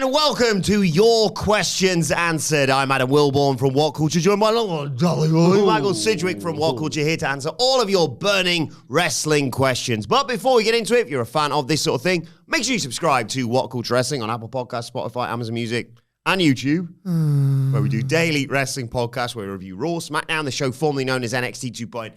and welcome to Your Questions Answered. I'm Adam Wilbourn from WhatCulture, joined by Wilbourn Michael Sidgwick from WhatCulture, here to answer all of your burning wrestling questions. But before we get into it, if you're a fan of this sort of thing, make sure you subscribe to WhatCulture Wrestling on Apple Podcasts, Spotify, Amazon Music, and YouTube, where we do daily wrestling podcasts where we review Raw, SmackDown, the show formerly known as NXT 2.0.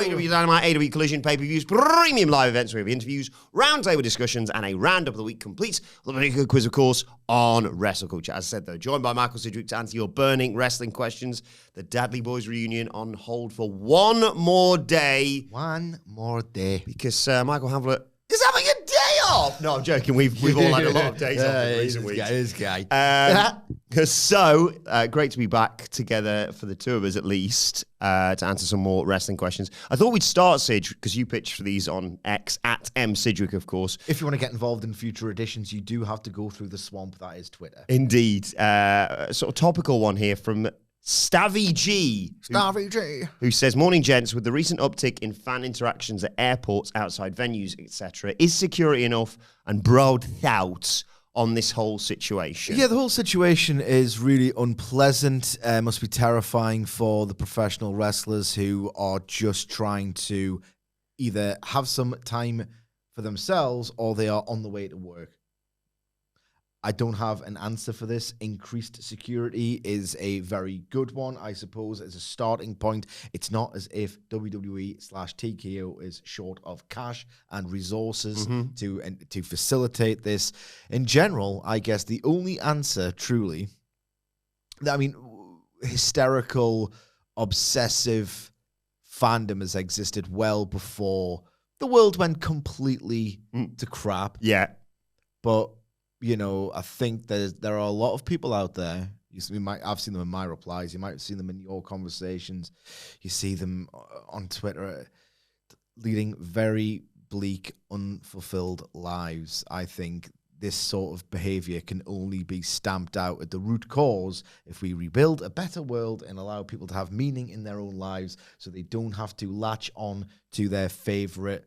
AEW Dynamite, AEW Collision, pay-per-views, premium live events, we have interviews, roundtable discussions, and a round-up of the week complete. A little bit of quiz, of course, on WrestleCulture. As I said, though, joined by Michael Sidgwick to answer your burning wrestling questions. The Dudley Boys reunion on hold for one more day. One more day. Because Michael Hamlet is having a day off. No, I'm joking. We've all had a lot of days off in recent weeks. This guy. So, great to be back together for the two of us, at least, to answer some more wrestling questions. I thought we'd start, Sidge, because you pitched for these on X, at @MSidgwick, of course. If you want to get involved in future editions, you do have to go through the swamp that is Twitter. Indeed. Sort of topical one here from Stavy G. Who says, morning, gents. With the recent uptick in fan interactions at airports, outside venues, etc., is security enough? And broad thoughts on this whole situation? Yeah, the whole situation is really unpleasant. Must be terrifying for the professional wrestlers who are just trying to either have some time for themselves or they are on the way to work. I don't have an answer for this. Increased security is a very good one, I suppose, as a starting point. It's not as if WWE/TKO is short of cash and resources to facilitate this. In general, I guess the only answer, truly, I mean, hysterical, obsessive fandom has existed well before the world went completely to crap. Yeah. But you know, I think there are a lot of people out there. I've seen them in my replies. You might have seen them in your conversations. You see them on Twitter leading very bleak, unfulfilled lives. I think this sort of behavior can only be stamped out at the root cause if we rebuild a better world and allow people to have meaning in their own lives so they don't have to latch on to their favorite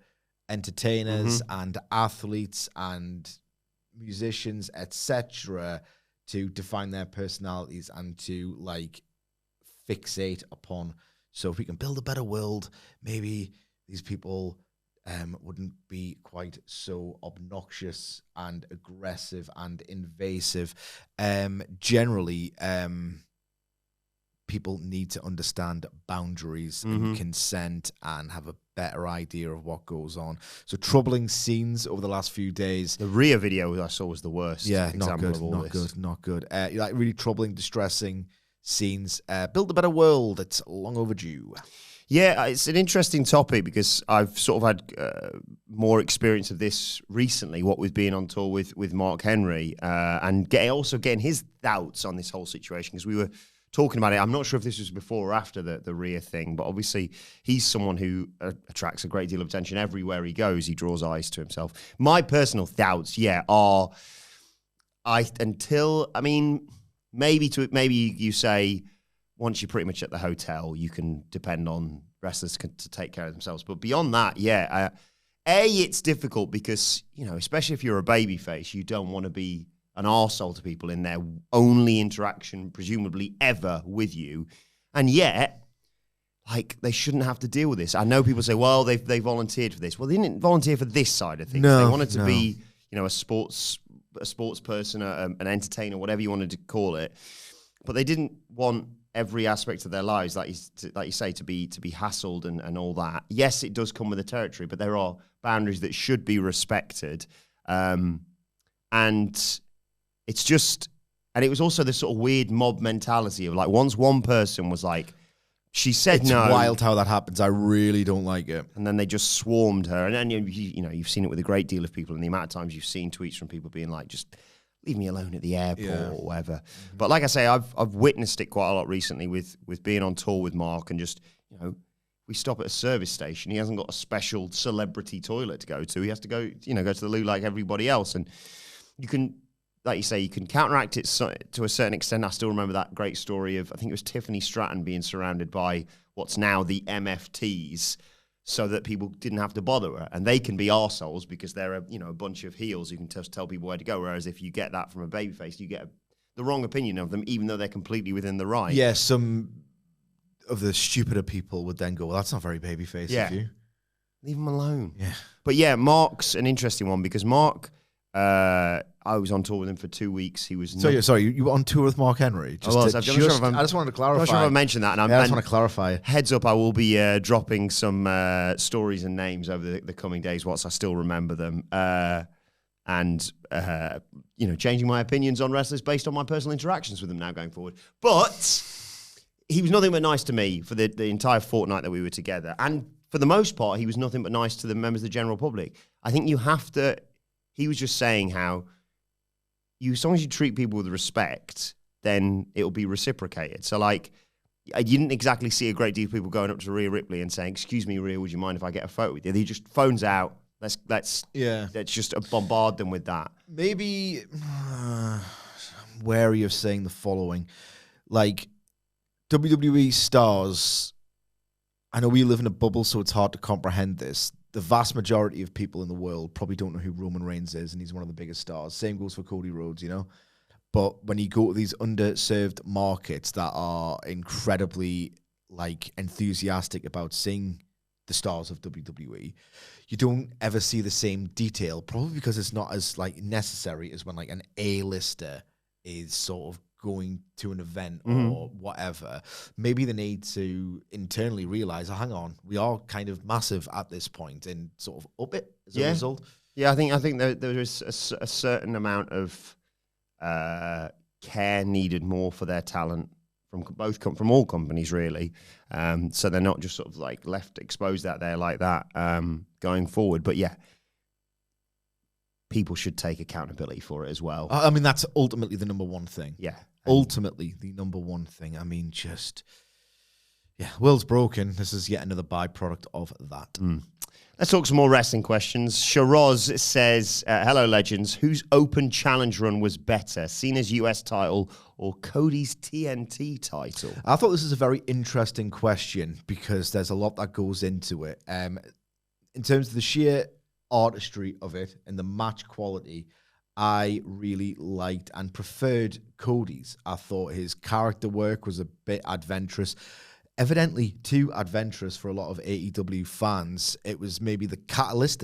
entertainers and athletes and musicians, etc., to define their personalities and to like fixate upon. So if we can build a better world, maybe these people wouldn't be quite so obnoxious and aggressive and invasive. Generally, people need to understand boundaries and consent and have a better idea of what goes on. So troubling scenes over the last few days. The Rhea video I saw was the worst. Yeah, not good. Like really troubling, distressing scenes. Build a better world. It's long overdue. Yeah, it's an interesting topic because I've sort of had more experience of this recently, what with being on tour with Mark Henry and also getting his thoughts on this whole situation, because we were talking about it. I'm not sure if this was before or after the Rhea thing, but obviously he's someone who attracts a great deal of attention everywhere he goes. He draws eyes to himself. My personal thoughts, are maybe you say once you're pretty much at the hotel, you can depend on wrestlers to take care of themselves. But beyond that, it's difficult because, you know, especially if you're a babyface, you don't want to be an arsehole to people in their only interaction, presumably ever, with you. And yet, like, they shouldn't have to deal with this. I know people say, well, they volunteered for this. Well, they didn't volunteer for this side of things. They wanted to be, you know, a sports person, an entertainer, whatever you wanted to call it. But they didn't want every aspect of their lives, like you say, to be hassled and all that. Yes, it does come with the territory, but there are boundaries that should be respected. And it's just, and it was also this sort of weird mob mentality of like, once one person was like, she said it's no. It's wild how that happens. I really don't like it. And then they just swarmed her. And then, you know, you've seen it with a great deal of people, and the amount of times you've seen tweets from people being like, just leave me alone at the airport or whatever. But like I say, I've witnessed it quite a lot recently with being on tour with Mark, and just, you know, we stop at a service station. He hasn't got a special celebrity toilet to go to. He has to go to the loo like everybody else. And you can, like you say, you can counteract it to a certain extent. I still remember that great story of, I think it was Tiffany Stratton being surrounded by what's now the MFTs, so that people didn't have to bother her. And they can be arseholes because they're a bunch of heels who can just tell people where to go. Whereas if you get that from a babyface, you get the wrong opinion of them, even though they're completely within the right. Yeah, some of the stupider people would then go, well, that's not very babyface of you. Leave him alone. Yeah. But yeah, Mark's an interesting one because Mark, I was on tour with him for 2 weeks. He was sorry, you were on tour with Mark Henry. I was. I just wanted to clarify. I'm not sure if I mentioned that. And I just want to clarify. Heads up, I will be dropping some stories and names over the coming days once I still remember them. And changing my opinions on wrestlers based on my personal interactions with them now going forward. But he was nothing but nice to me for the entire fortnight that we were together. And for the most part, he was nothing but nice to the members of the general public. I think you have to... He was just saying how as long as you treat people with respect, then it'll be reciprocated. So, like, I didn't exactly see a great deal of people going up to Rhea Ripley and saying, "Excuse me, Rhea, would you mind if I get a photo with you?" He just phones out. Let's just bombard them with that. Maybe I'm wary of saying the following. Like, WWE stars, I know we live in a bubble, so it's hard to comprehend this. The vast majority of people in the world probably don't know who Roman Reigns is, and he's one of the biggest stars. Same goes for Cody Rhodes, But when you go to these underserved markets that are incredibly, enthusiastic about seeing the stars of WWE, you don't ever see the same detail, probably because it's not as, necessary as when, an A-lister is sort of going to an event or whatever. Maybe they need to internally realize, hang on, we are kind of massive at this point, and sort of up it as a result. Yeah, I think there is a certain amount of care needed more for their talent from all companies, really. So they're not just sort of left exposed out there like that going forward. But yeah, people should take accountability for it as well. I mean, that's ultimately the number one thing. Yeah. Ultimately, the number one thing. I mean, world's broken. This is yet another byproduct of that. Let's talk some more wrestling questions. Sharoz says, hello, legends. Whose open challenge run was better, Cena's US title or Cody's TNT title? I thought this is a very interesting question because there's a lot that goes into it. In terms of the sheer artistry of it and the match quality, I really liked and preferred Cody's. I thought his character work was a bit adventurous. Evidently too adventurous for a lot of AEW fans. It was maybe the catalyst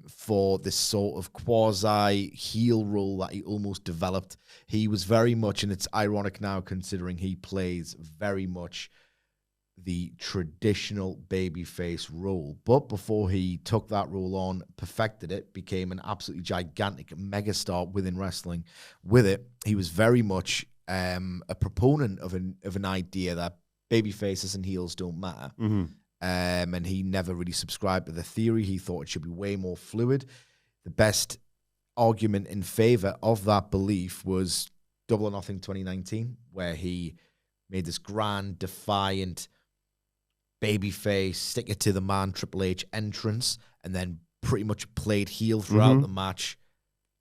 for this sort of quasi heel role that he almost developed. He was very much, and it's ironic now considering he plays very much the traditional babyface role. But before he took that role on, perfected it, became an absolutely gigantic megastar within wrestling. With it, he was very much a proponent of an idea that babyfaces and heels don't matter. And he never really subscribed to the theory. He thought it should be way more fluid. The best argument in favor of that belief was Double or Nothing 2019, where he made this grand, defiant babyface, stick it to the man Triple H entrance, and then pretty much played heel throughout the match.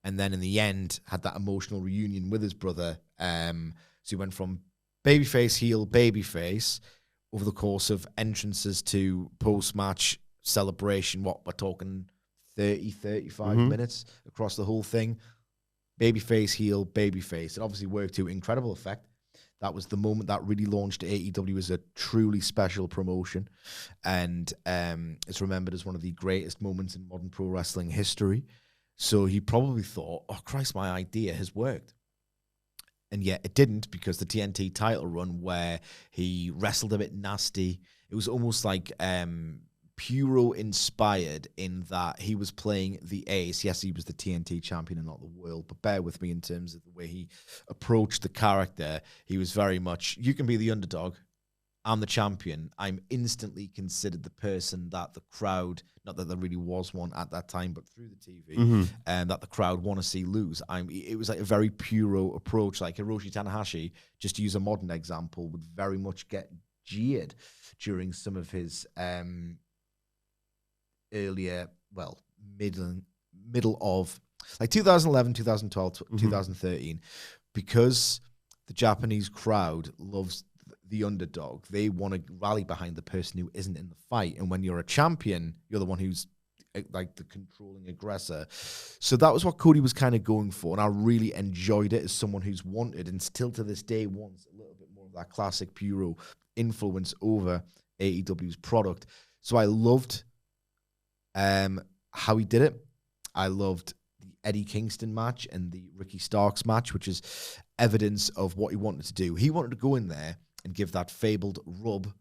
And then in the end, had that emotional reunion with his brother. So he went from babyface, heel, babyface over the course of entrances to post-match celebration. What we're talking 30, 35 minutes across the whole thing. Babyface, heel, babyface. It obviously worked to incredible effect. That was the moment that really launched AEW as a truly special promotion. And it's remembered as one of the greatest moments in modern pro wrestling history. So he probably thought, oh, Christ, my idea has worked. And yet it didn't, because the TNT title run where he wrestled a bit nasty, it was almost like Puro-inspired in that he was playing the ace. Yes, he was the TNT champion and not the world, but bear with me in terms of the way he approached the character. He was very much, you can be the underdog, I'm the champion. I'm instantly considered the person that the crowd, not that there really was one at that time, but through the TV, and that the crowd want to see lose. It was like a very Puro approach. Like Hiroshi Tanahashi, just to use a modern example, would very much get jeered during some of his earlier, well, middle of like 2011, 2012, 2013, because the Japanese crowd loves the underdog. They want to rally behind the person who isn't in the fight. And when you're a champion, you're the one who's like the controlling aggressor. So that was what Cody was kind of going for. And I really enjoyed it as someone who's wanted and still to this day wants a little bit more of that classic Puro influence over AEW's product. So I loved how he did it. I loved the Eddie Kingston match and the Ricky Starks match, which is evidence of what he wanted to do. He wanted to go in there and give that fabled rub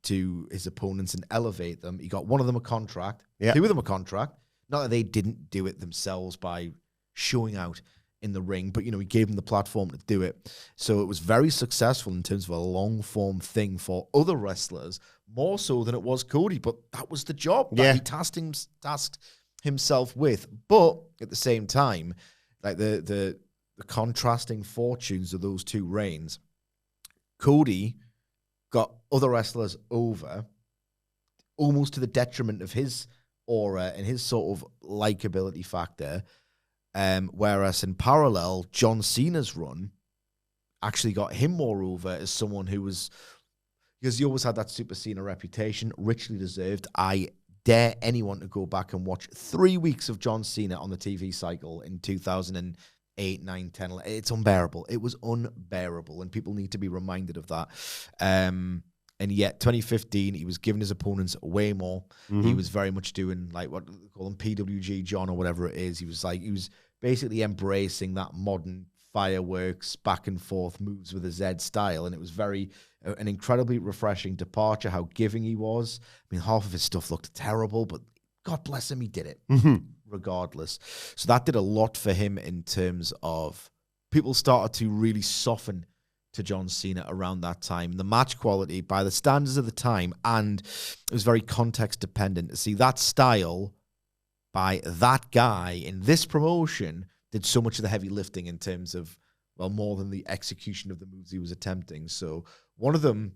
to his opponents and elevate them. He got one of them a contract, two of them a contract. Not that they didn't do it themselves by showing out in the ring, but, he gave them the platform to do it. So it was very successful in terms of a long-form thing for other wrestlers, more so than it was Cody, but that was the job that he tasked himself with. But at the same time, like the contrasting fortunes of those two reigns, Cody got other wrestlers over almost to the detriment of his aura and his sort of likability factor. Whereas in parallel, John Cena's run actually got him more over as someone who was, because he always had that Super Cena reputation, richly deserved. I dare anyone to go back and watch 3 weeks of John Cena on the TV cycle in 2008, 9, 10, 11. It's unbearable. It was unbearable, and people need to be reminded of that. And yet, 2015, he was giving his opponents way more. Mm-hmm. He was very much doing like what they call him PWG John or whatever it is. He was basically embracing that modern fireworks back and forth moves with a Z style, and it was an incredibly refreshing departure. How giving he was. I mean, half of his stuff looked terrible, but God bless him, he did it regardless. So that did a lot for him in terms of people started to really soften to John Cena around that time. The match quality by the standards of the time, and it was very context dependent. To see that style by that guy in this promotion did so much of the heavy lifting in terms of, well, more than the execution of the moves he was attempting. So one of them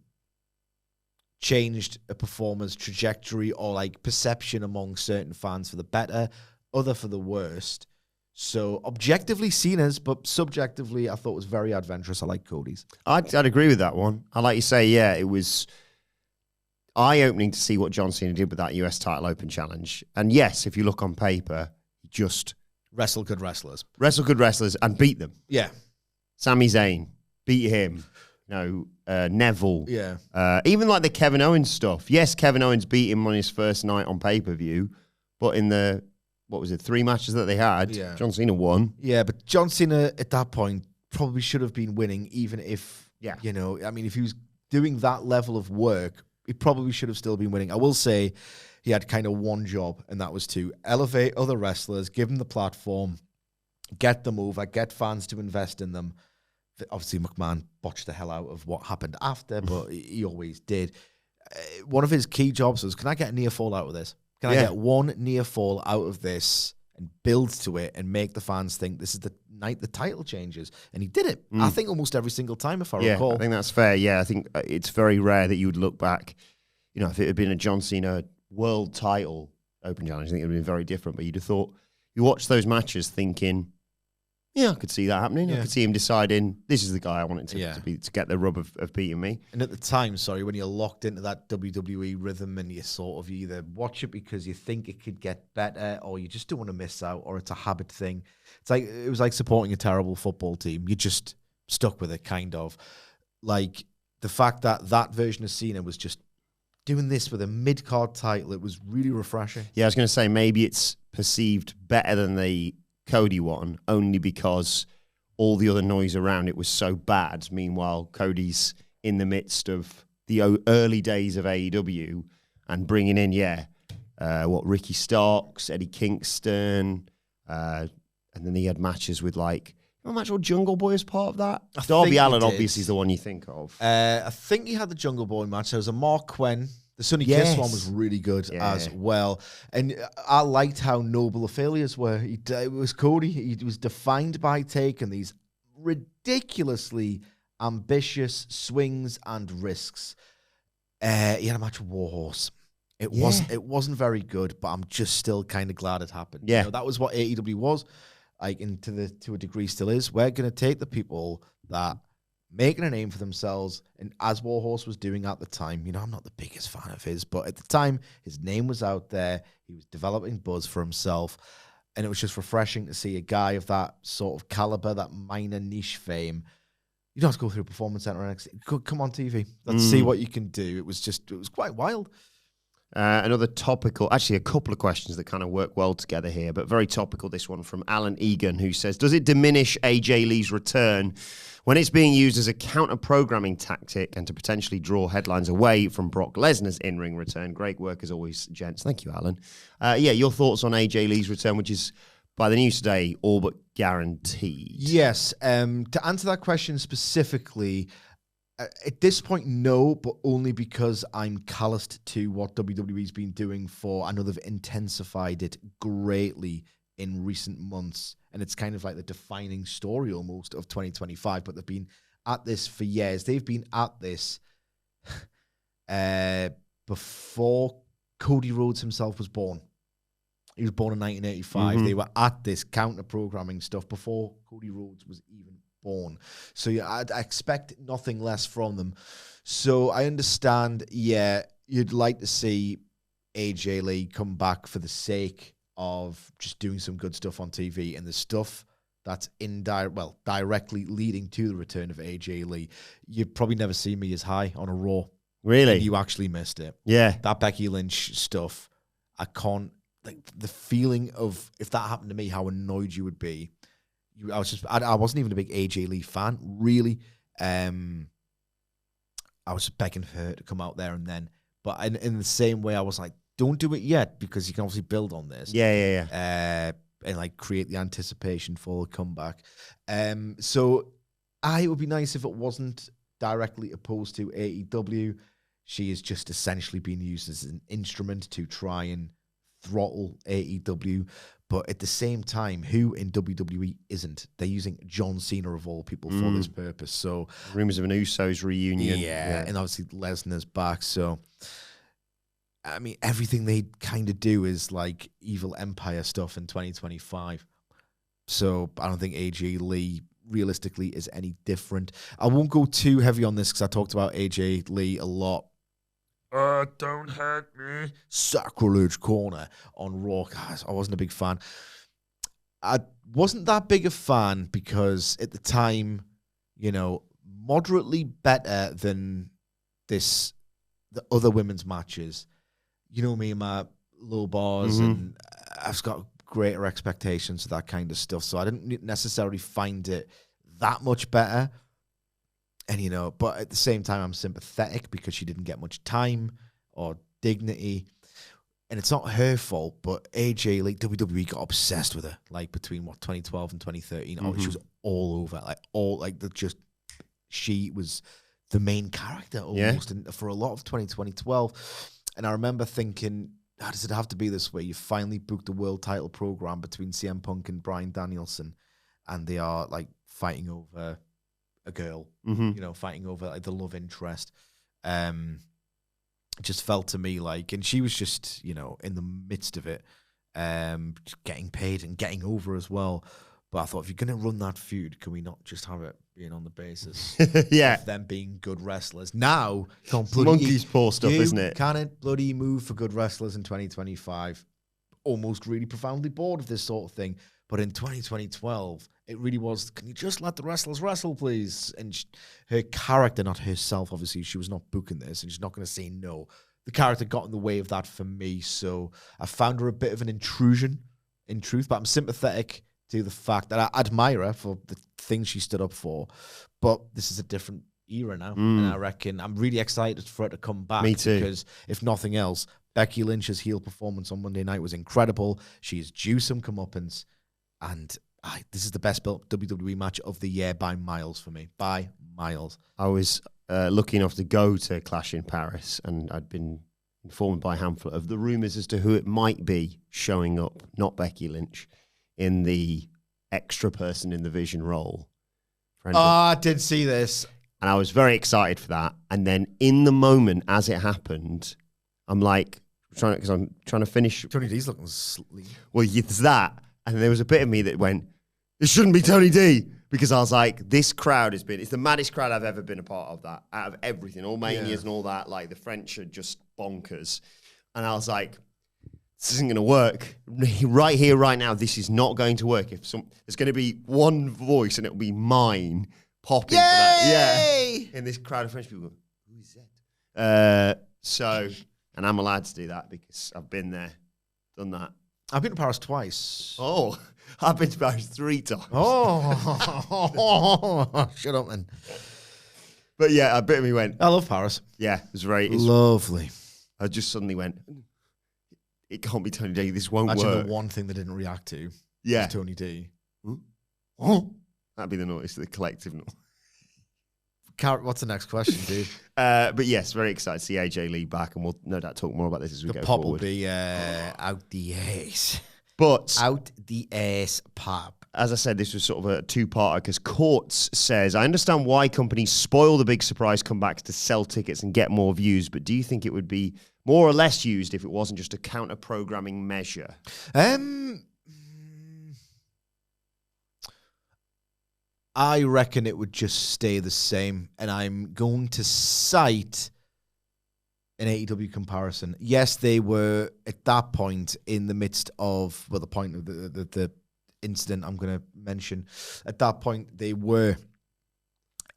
changed a performer's trajectory or like perception among certain fans for the better, other for the worst. So objectively Cena's, but subjectively I thought it was very adventurous. I like Cody's. I'd agree with that one. I like you say, it was eye-opening to see what John Cena did with that US title open challenge. And yes, if you look on paper, he just wrestle good wrestlers and beat them. Yeah. Sami Zayn, beat him. Neville. Yeah. Even like the Kevin Owens stuff. Yes, Kevin Owens beat him on his first night on pay-per-view, but in the 3 matches that they had, John Cena won. Yeah, but John Cena at that point probably should have been winning, even if, if he was doing that level of work, he probably should have still been winning. I will say he had kind of one job, and that was to elevate other wrestlers, give them the platform, get them over, get fans to invest in them. Obviously, McMahon botched the hell out of what happened after, but he always did. One of his key jobs was, can I get a near fall out of this? Can I get one near fall out of this and build to it and make the fans think this is the night the title changes? And he did it, I think, almost every single time, if I recall. I think that's fair. Yeah, I think it's very rare that you would look back. If it had been a John Cena world title open challenge, I think it would have been very different. But you'd have thought, you watch those matches thinking, I could see that happening. I could see him deciding, this is the guy I wanted to get the rub of beating me. And at the time, when you're locked into that WWE rhythm and you either watch it because you think it could get better or you just don't want to miss out, or it's a habit thing. It was like supporting a terrible football team. You just stuck with it, kind of. Like the fact that version of Cena was just doing this with a mid-card title, it was really refreshing. Yeah, I was going to say, maybe it's perceived better than the Cody one, only because all the other noise around it was so bad. Meanwhile, Cody's in the midst of the early days of AEW and bringing in, Ricky Starks, Eddie Kingston, and then he had matches with a match with Jungle Boy as part of that. Darby Allin obviously is the one you think of. I think he had the Jungle Boy match. There was a Mark Quinn. The Sonny Kiss one was really good as well. And I liked how noble the failures were. It was Cody. He was defined by taking these ridiculously ambitious swings and risks. He had a match with Warhorse. It wasn't very good, but I'm just still kind of glad it happened. Yeah. That was what AEW was, and to a degree still is. We're going to take the people that making a name for themselves, and as Warhorse was doing at the time, I'm not the biggest fan of his, but at the time, his name was out there. He was developing buzz for himself, and it was just refreshing to see a guy of that sort of caliber, that minor niche fame. You don't have to go through a performance center and come on TV. Let's see what you can do. It was quite wild. Another topical, actually a couple of questions that kind of work well together here, but very topical, this one from Alan Egan, who says, does it diminish AJ Lee's return when it's being used as a counter-programming tactic and to potentially draw headlines away from Brock Lesnar's in-ring return? Great work as always, gents. Thank you, Alan. Your thoughts on AJ Lee's return, which is, by the news today, all but guaranteed. Yes. To answer that question specifically, at this point, no, but only because I'm calloused to what WWE's been doing for. I know they've intensified it greatly in recent months, and it's kind of like the defining story almost of 2025, but they've been at this for years. They've been at this before Cody Rhodes himself was born. He was born in 1985. They were at this counter-programming stuff before Cody Rhodes was even born. So I expect nothing less from them. So I understand, you'd like to see AJ Lee come back for the sake of just doing some good stuff on TV, and the stuff that's directly leading to the return of AJ Lee. You've probably never seen me as high on a Raw. Really? You actually missed it. Yeah. That Becky Lynch stuff, I can't, like the feeling of, if that happened to me, how annoyed you would be. I wasn't even a big AJ Lee fan, really. I was just begging for her to come out there and then. But in the same way, I was like, don't do it yet, because you can obviously build on this. Yeah. And like create the anticipation for the comeback. So it would be nice if it wasn't directly opposed to AEW. She is just essentially being used as an instrument to try and throttle AEW. But at the same time, who in WWE isn't? They're using John Cena of all people for this purpose. So rumors of an Usos reunion. Yeah, and obviously Lesnar's back. So I mean, everything they kind of do is like Evil Empire stuff in 2025. So I don't think AJ Lee realistically is any different. I won't go too heavy on this because I talked about AJ Lee a lot. Don't hurt me. Sacrilege Corner on Raw. Guys, I wasn't a big fan. I wasn't that big a fan because at the time, moderately better than the other women's matches. You know me and my low bars, and I've got greater expectations of that kind of stuff. So I didn't necessarily find it that much better. And, but at the same time, I'm sympathetic because she didn't get much time or dignity. And it's not her fault, but AJ, like, WWE got obsessed with her, like, between, 2012 and 2013. Oh, she was all over, she was the main character almost for a lot of 2012. And I remember thinking, how does it have to be this way? You finally booked a world title program between CM Punk and Bryan Danielson, and they are, like, fighting over a girl, fighting over like the love interest. It just felt to me like, and she was just, in the midst of it, getting paid and getting over as well. But I thought, if you're going to run that feud, can we not just have it being on the basis of them being good wrestlers? Now, monkey's paw stuff, isn't it? Can't bloody move for good wrestlers in 2025. Almost really profoundly bored of this sort of thing. But in 2012, it really was, can you just let the wrestlers wrestle, please? And her character, not herself, obviously, she was not booking this, and she's not going to say no. The character got in the way of that for me, so I found her a bit of an intrusion, in truth, but I'm sympathetic to the fact that I admire her for the things she stood up for, but this is a different era now, and I reckon I'm really excited for her to come back. Me too. Because if nothing else, Becky Lynch's heel performance on Monday night was incredible. She is due some comeuppance. And this is the best built WWE match of the year by miles for me. By miles. I was lucky enough to go to Clash in Paris, and I'd been informed by a handful of the rumours as to who it might be showing up, not Becky Lynch, in the extra person in the Vision role. I did see this. And I was very excited for that. And then in the moment, as it happened, I'm like, because I'm trying to finish. Tony D's looking sleep. Well, there's that. And there was a bit of me that went, it shouldn't be Tony D, Because I was like, this crowd it's the maddest crowd I've ever been a part of that. Out of everything, all Manias and all that, like the French are just bonkers. And I was like, this isn't going to work. Right here, right now, this is not going to work. There's going to be one voice and it'll be mine popping for that. Yeah. In this crowd of French people, who is that? And I'm allowed to do that because I've been there, done that. I've been to Paris twice. Oh, I've been to Paris 3 times. Oh, shut up, man. But yeah, a bit of me went. I love Paris. Yeah, it was very lovely. I just suddenly went, it can't be Tony D. This won't Actually, work. the one thing they didn't react to was Tony D. That'd be the noise, the collective noise. What's the next question, dude? But yes, very excited to see AJ Lee back, and we'll no doubt talk more about this as we go pop forward. Will be out the ass. But out the ass pop. As I said, this was sort of a two-parter because Courts says, I understand why companies spoil the big surprise comebacks to sell tickets and get more views, but do you think it would be more or less used if it wasn't just a counter-programming measure? I reckon it would just stay the same, and I'm going to cite an AEW comparison. Yes, they were at that point in the midst of, well, the point of the incident I'm going to mention. At that point, they were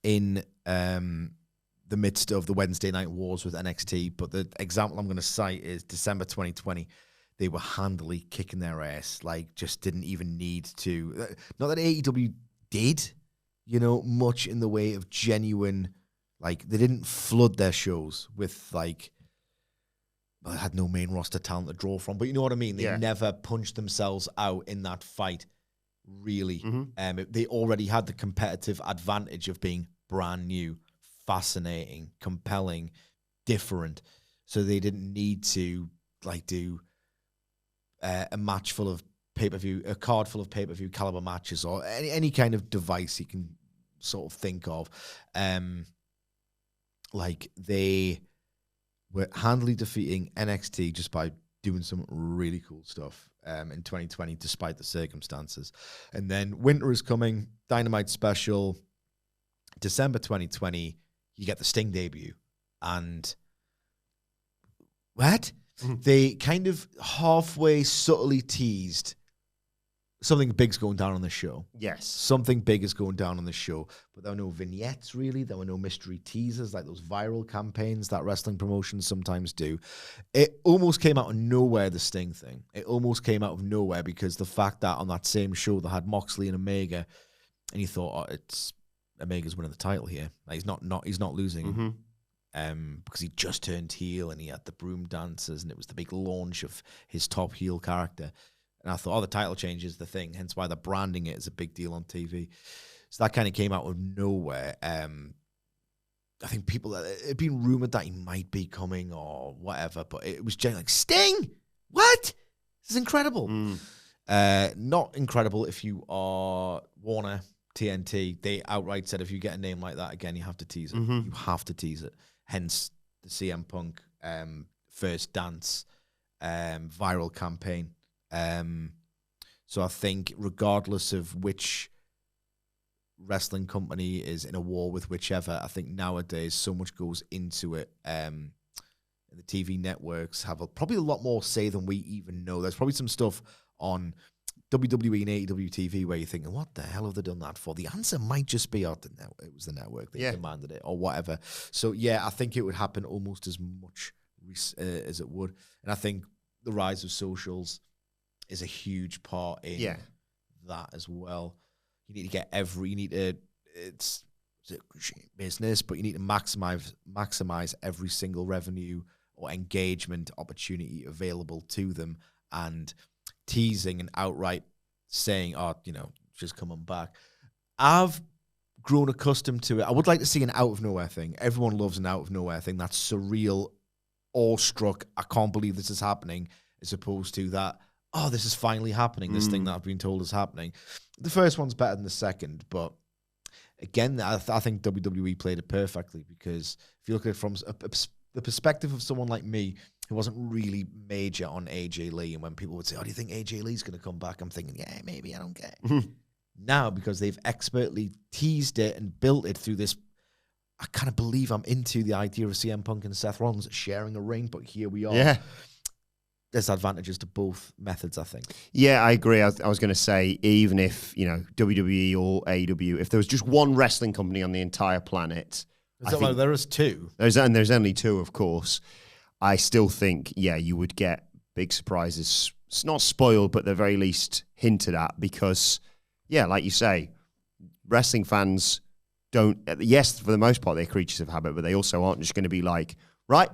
in the midst of the Wednesday night wars with NXT, but the example I'm going to cite is December 2020. They were handily kicking their ass, like just didn't even need to. Not that AEW did, much in the way of genuine, like they didn't flood their shows with like, well, they had no main roster talent to draw from, but you know what I mean? They never punched themselves out in that fight, really. Mm-hmm. They already had the competitive advantage of being brand new, fascinating, compelling, different. So they didn't need to like do a match full of pay-per-view, a card full of pay-per-view caliber matches or any kind of device you can sort of think of. Like they were handily defeating NXT just by doing some really cool stuff in 2020, despite the circumstances. And then winter is coming, Dynamite special, December 2020, you get the Sting debut. And what? Mm-hmm. They kind of halfway subtly teased something big's going down on the show. Yes. Something big is going down on the show. But there were no vignettes, really. There were no mystery teasers like those viral campaigns that wrestling promotions sometimes do. It almost came out of nowhere, the Sting thing. It almost came out of nowhere because the fact that on that same show they had Moxley and Omega, and you thought, it's Omega's winning the title here. Like, he's not losing. Mm-hmm. Because he just turned heel and he had the broom dancers and it was the big launch of his top heel character. And I thought, the title change is the thing, hence why they're branding it as a big deal on TV. So that kind of came out of nowhere. I think it had been rumored that he might be coming or whatever, but it was generally like, Sting? What? This is incredible. Not incredible if you are Warner, TNT. They outright said if you get a name like that again, you have to tease it. Mm-hmm. You have to tease it. Hence the CM Punk first dance viral campaign. So I think regardless of which wrestling company is in a war with whichever, I think nowadays so much goes into it. The TV networks have probably a lot more say than we even know. There's probably some stuff on WWE and AEW TV where you're thinking, what the hell have they done that for? The answer might just be, it was the network that demanded it or whatever. So yeah, I think it would happen almost as much as it would. And I think the rise of socials is a huge part in that as well. You need to get it's business, but you need to maximize every single revenue or engagement opportunity available to them, and teasing and outright saying, just come on back. I've grown accustomed to it. I would like to see an out of nowhere thing. Everyone loves an out of nowhere thing. That's surreal, awestruck, I can't believe this is happening, as opposed to that, this is finally happening, this thing that I've been told is happening. The first one's better than the second, but again, I think WWE played it perfectly, because if you look at it from the perspective of someone like me, who wasn't really major on AJ Lee, and when people would say, do you think AJ Lee's going to come back? I'm thinking, yeah, maybe, I don't care. Now, because they've expertly teased it and built it through this, I kind of believe I'm into the idea of CM Punk and Seth Rollins sharing a ring, but here we are. Yeah. There's advantages to both methods, I think. Yeah, I agree. I was going to say, even if, WWE or AEW, if there was just one wrestling company on the entire planet, There is two. There's only two, of course. I still think, you would get big surprises. It's not spoiled, but at the very least hinted at because, like you say, wrestling fans don't, yes, for the most part, they're creatures of habit, but they also aren't just going to be like, right,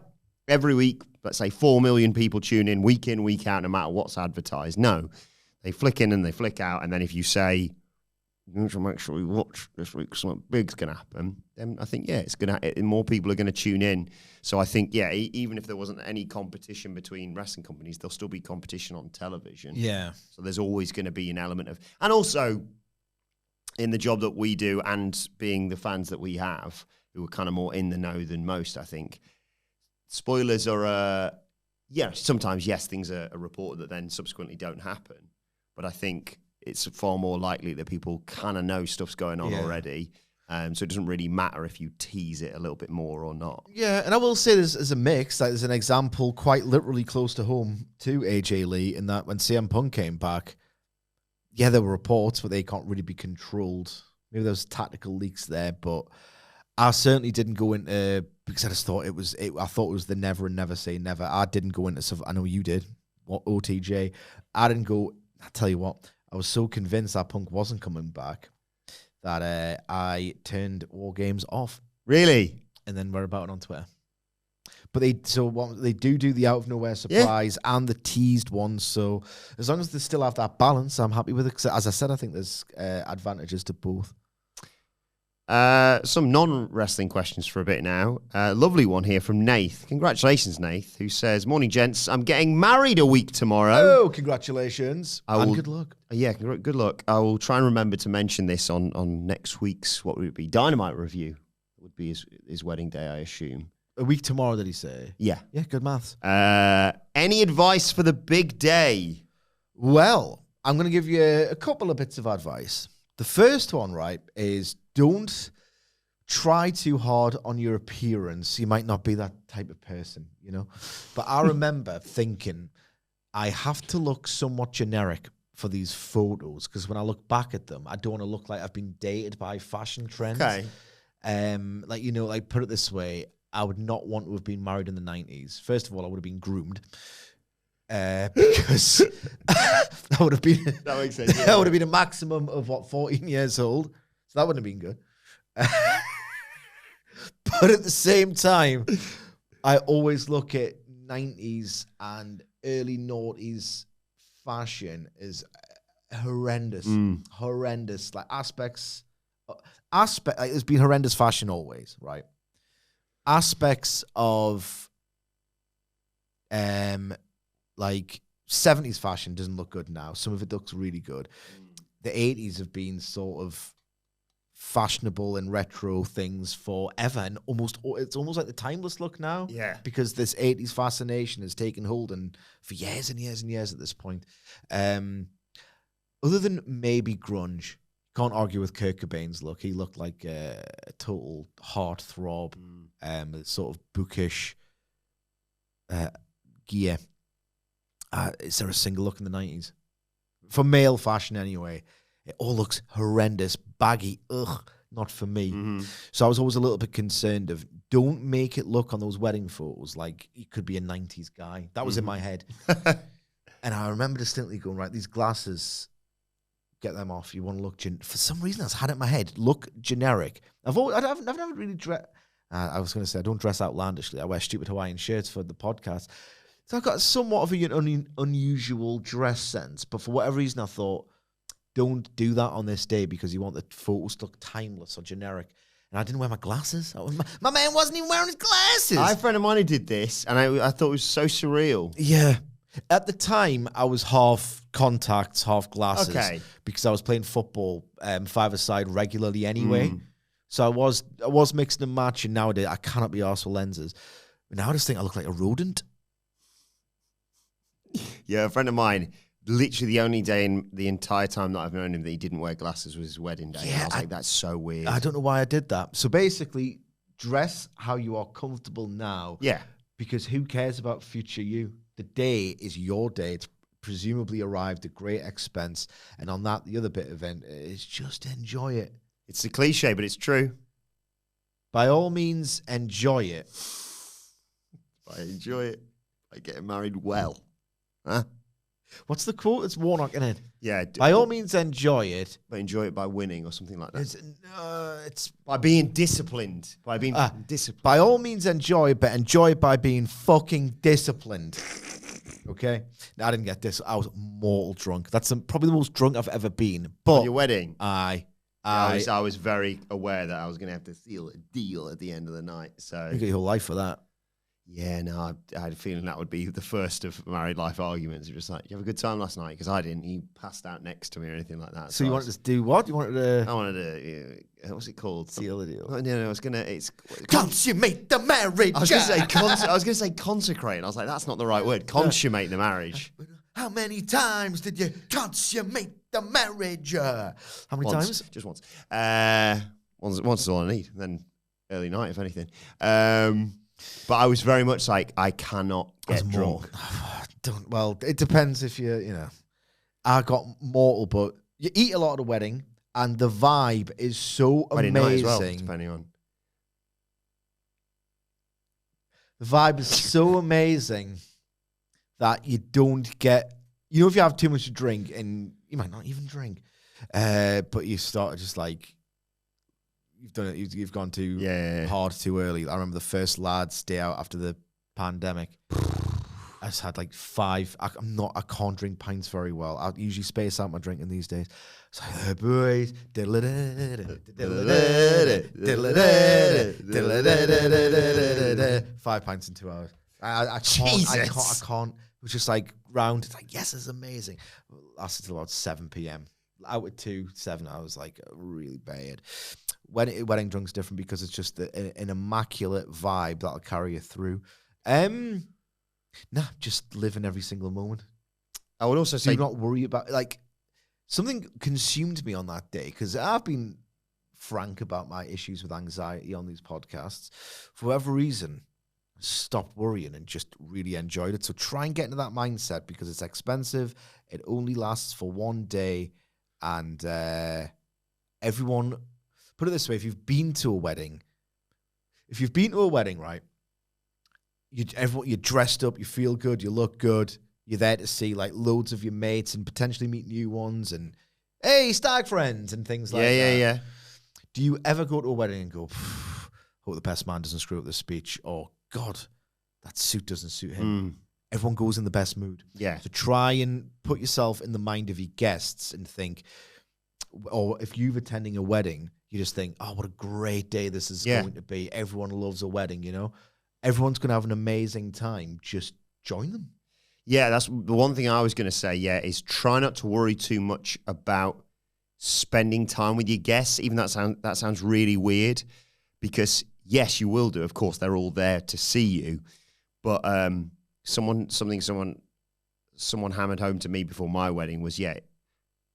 every week, let's say 4 million people tune in, week out, no matter what's advertised. No, they flick in and they flick out. And then if you say, you should make sure we watch this week, something big's going to happen, then I think, it's going to, more people are going to tune in. So I think, even if there wasn't any competition between wrestling companies, there'll still be competition on television. Yeah. So there's always going to be an element of, and also in the job that we do and being the fans that we have, who are kind of more in the know than most, I think, spoilers are, sometimes, things are reported that then subsequently don't happen. But I think it's far more likely that people kind of know stuff's going on already. So it doesn't really matter if you tease it a little bit more or not. Yeah, and I will say there's a mix. Like, there's an example quite literally close to home to AJ Lee in that when CM Punk came back, there were reports, but they can't really be controlled. Maybe there was tactical leaks there, but I certainly didn't go into, because I just thought I thought it was the never and never say never. I didn't go into stuff. I know you did. OTJ. I didn't go. I tell you what, I was so convinced that Punk wasn't coming back that I turned War Games off. Really? And then we're about it on Twitter. But they do the out of nowhere surprise and the teased ones. So as long as they still have that balance, I'm happy with it. 'Cause as I said, I think there's advantages to both. Some non-wrestling questions for a bit now. Lovely one here from Nath. Congratulations, Nath, who says, "Morning, gents. I'm getting married a week tomorrow." Oh, congratulations. And good luck. Yeah, good luck. I will try and remember to mention this on next week's, what would it be, Dynamite review. It would be his wedding day, I assume. A week tomorrow, did he say? Yeah. Yeah, good maths. Any advice for the big day? Well, I'm going to give you a couple of bits of advice. The first one, right, is don't try too hard on your appearance. You might not be that type of person, But I remember thinking, I have to look somewhat generic for these photos because when I look back at them, I don't want to look like I've been dated by fashion trends. Okay. Put it this way, I would not want to have been married in the 90s. First of all, I would have been groomed. Because that would have been that makes sense. That would have been a maximum of 14 years old. So that wouldn't have been good. But at the same time, I always look at 90s and early noughties fashion as horrendous. Horrendous. Like aspects like there's been horrendous fashion always, right? Aspects of like 70s fashion doesn't look good now. Some of it looks really good. The 80s have been sort of fashionable and retro things forever, and it's almost like the timeless look now. Yeah. Because this 80s fascination has taken hold and for years and years and years at this point. Other than maybe grunge, can't argue with Kurt Cobain's look. He looked like a total heartthrob, sort of bookish gear. Is there a single look in the 90s? For male fashion anyway, it all looks horrendous, baggy, not for me. Mm-hmm. So I was always a little bit concerned of, don't make it look on those wedding photos like he could be a 90s guy. That was in my head. And I remember distinctly going, right, these glasses, get them off. You want to look, for some reason I had it in my head, look generic. I've never really dressed, I was going to say, I don't dress outlandishly. I wear stupid Hawaiian shirts for the podcast. So I've got somewhat of an unusual dress sense, but for whatever reason I thought, don't do that on this day because you want the photos to look timeless or generic. And I didn't wear my glasses. My man wasn't even wearing his glasses. I had a friend of mine who did this, and I thought it was so surreal. Yeah. At the time, I was half contacts, half glasses, because I was playing football 5-a-side regularly anyway. So I was mixing and matching. Nowadays, I cannot be arsed with lenses. But now I just think I look like a rodent. Yeah, a friend of mine, literally the only day in the entire time that I've known him that he didn't wear glasses was his wedding day. Yeah, and I was like, that's so weird. I don't know why I did that. So basically, dress how you are comfortable now. Yeah. Because who cares about future you? The day is your day. It's presumably arrived at great expense. And on that, the other bit of it is just enjoy it. It's a cliche, but it's true. By all means, enjoy it. I enjoy it. By getting married well. Huh? What's the quote? It's Warnock, isn't it? Yeah. By all means, enjoy it. But enjoy it by winning or something like that. It's by being disciplined. By being disciplined. By all means, enjoy it, but enjoy it by being fucking disciplined. Okay? Now, I didn't get this. I was mortal drunk. That's probably the most drunk I've ever been. But on your wedding? I was very aware that I was going to have to seal a deal at the end of the night. So you get your whole life for that. Yeah, no, I had a feeling that would be the first of married life arguments. You're just like, you have a good time last night? Because I didn't. He passed out next to me or anything like that. So you wanted to do what? You wanted to... I wanted to... what's it called? Seal the deal. No, I was going to... Consummate the marriage! I was going to say consecrate. And I was like, that's not the right word. Consummate the marriage. How many times did you consummate the marriage? How many times? Just once. Once is all I need. Then early night, if anything. But I was very much like, I cannot get drunk. Well, it depends if I got mortal, but you eat a lot at a wedding, and the vibe is so wedding amazing. Night as well, depending on. The vibe is so amazing that you don't get... if you have too much to drink, and you might not even drink, but you start just like... You've done it. You've gone too hard too early. I remember the first lads day out after the pandemic. I just had like 5. I can't drink pints very well. I usually space out my drinking these days. It's like, hey boys, 5 pints in 2 hours. I can't. It was just like round. It's like, yes, it's amazing. Lasted till about 7 p.m. Out at 2, 7 hours, like really bad. Wedding drunk's different because it's just an immaculate vibe that'll carry you through. Just live in every single moment. I would also say, do not worry about something consumed me on that day, because I've been frank about my issues with anxiety on these podcasts. For whatever reason, stopped worrying and just really enjoyed it. So try and get into that mindset, because it's expensive. It only lasts for one day, and everyone. Put it this way, if you've been to a wedding, right, you're dressed up, you feel good, you look good, you're there to see like loads of your mates and potentially meet new ones and, hey, stag friends and things like that. Yeah. Do you ever go to a wedding and go, hope the best man doesn't screw up the speech, or God, that suit doesn't suit him? Everyone goes in the best mood. Yeah. So try and put yourself in the mind of your guests and think, or if you're attending a wedding, you just think, oh, what a great day this is going to be. Everyone loves a wedding, Everyone's going to have an amazing time. Just join them. Yeah, that's the one thing I was going to say, is try not to worry too much about spending time with your guests, even that sounds really weird, because, yes, you will do. Of course, they're all there to see you. But someone hammered home to me before my wedding was,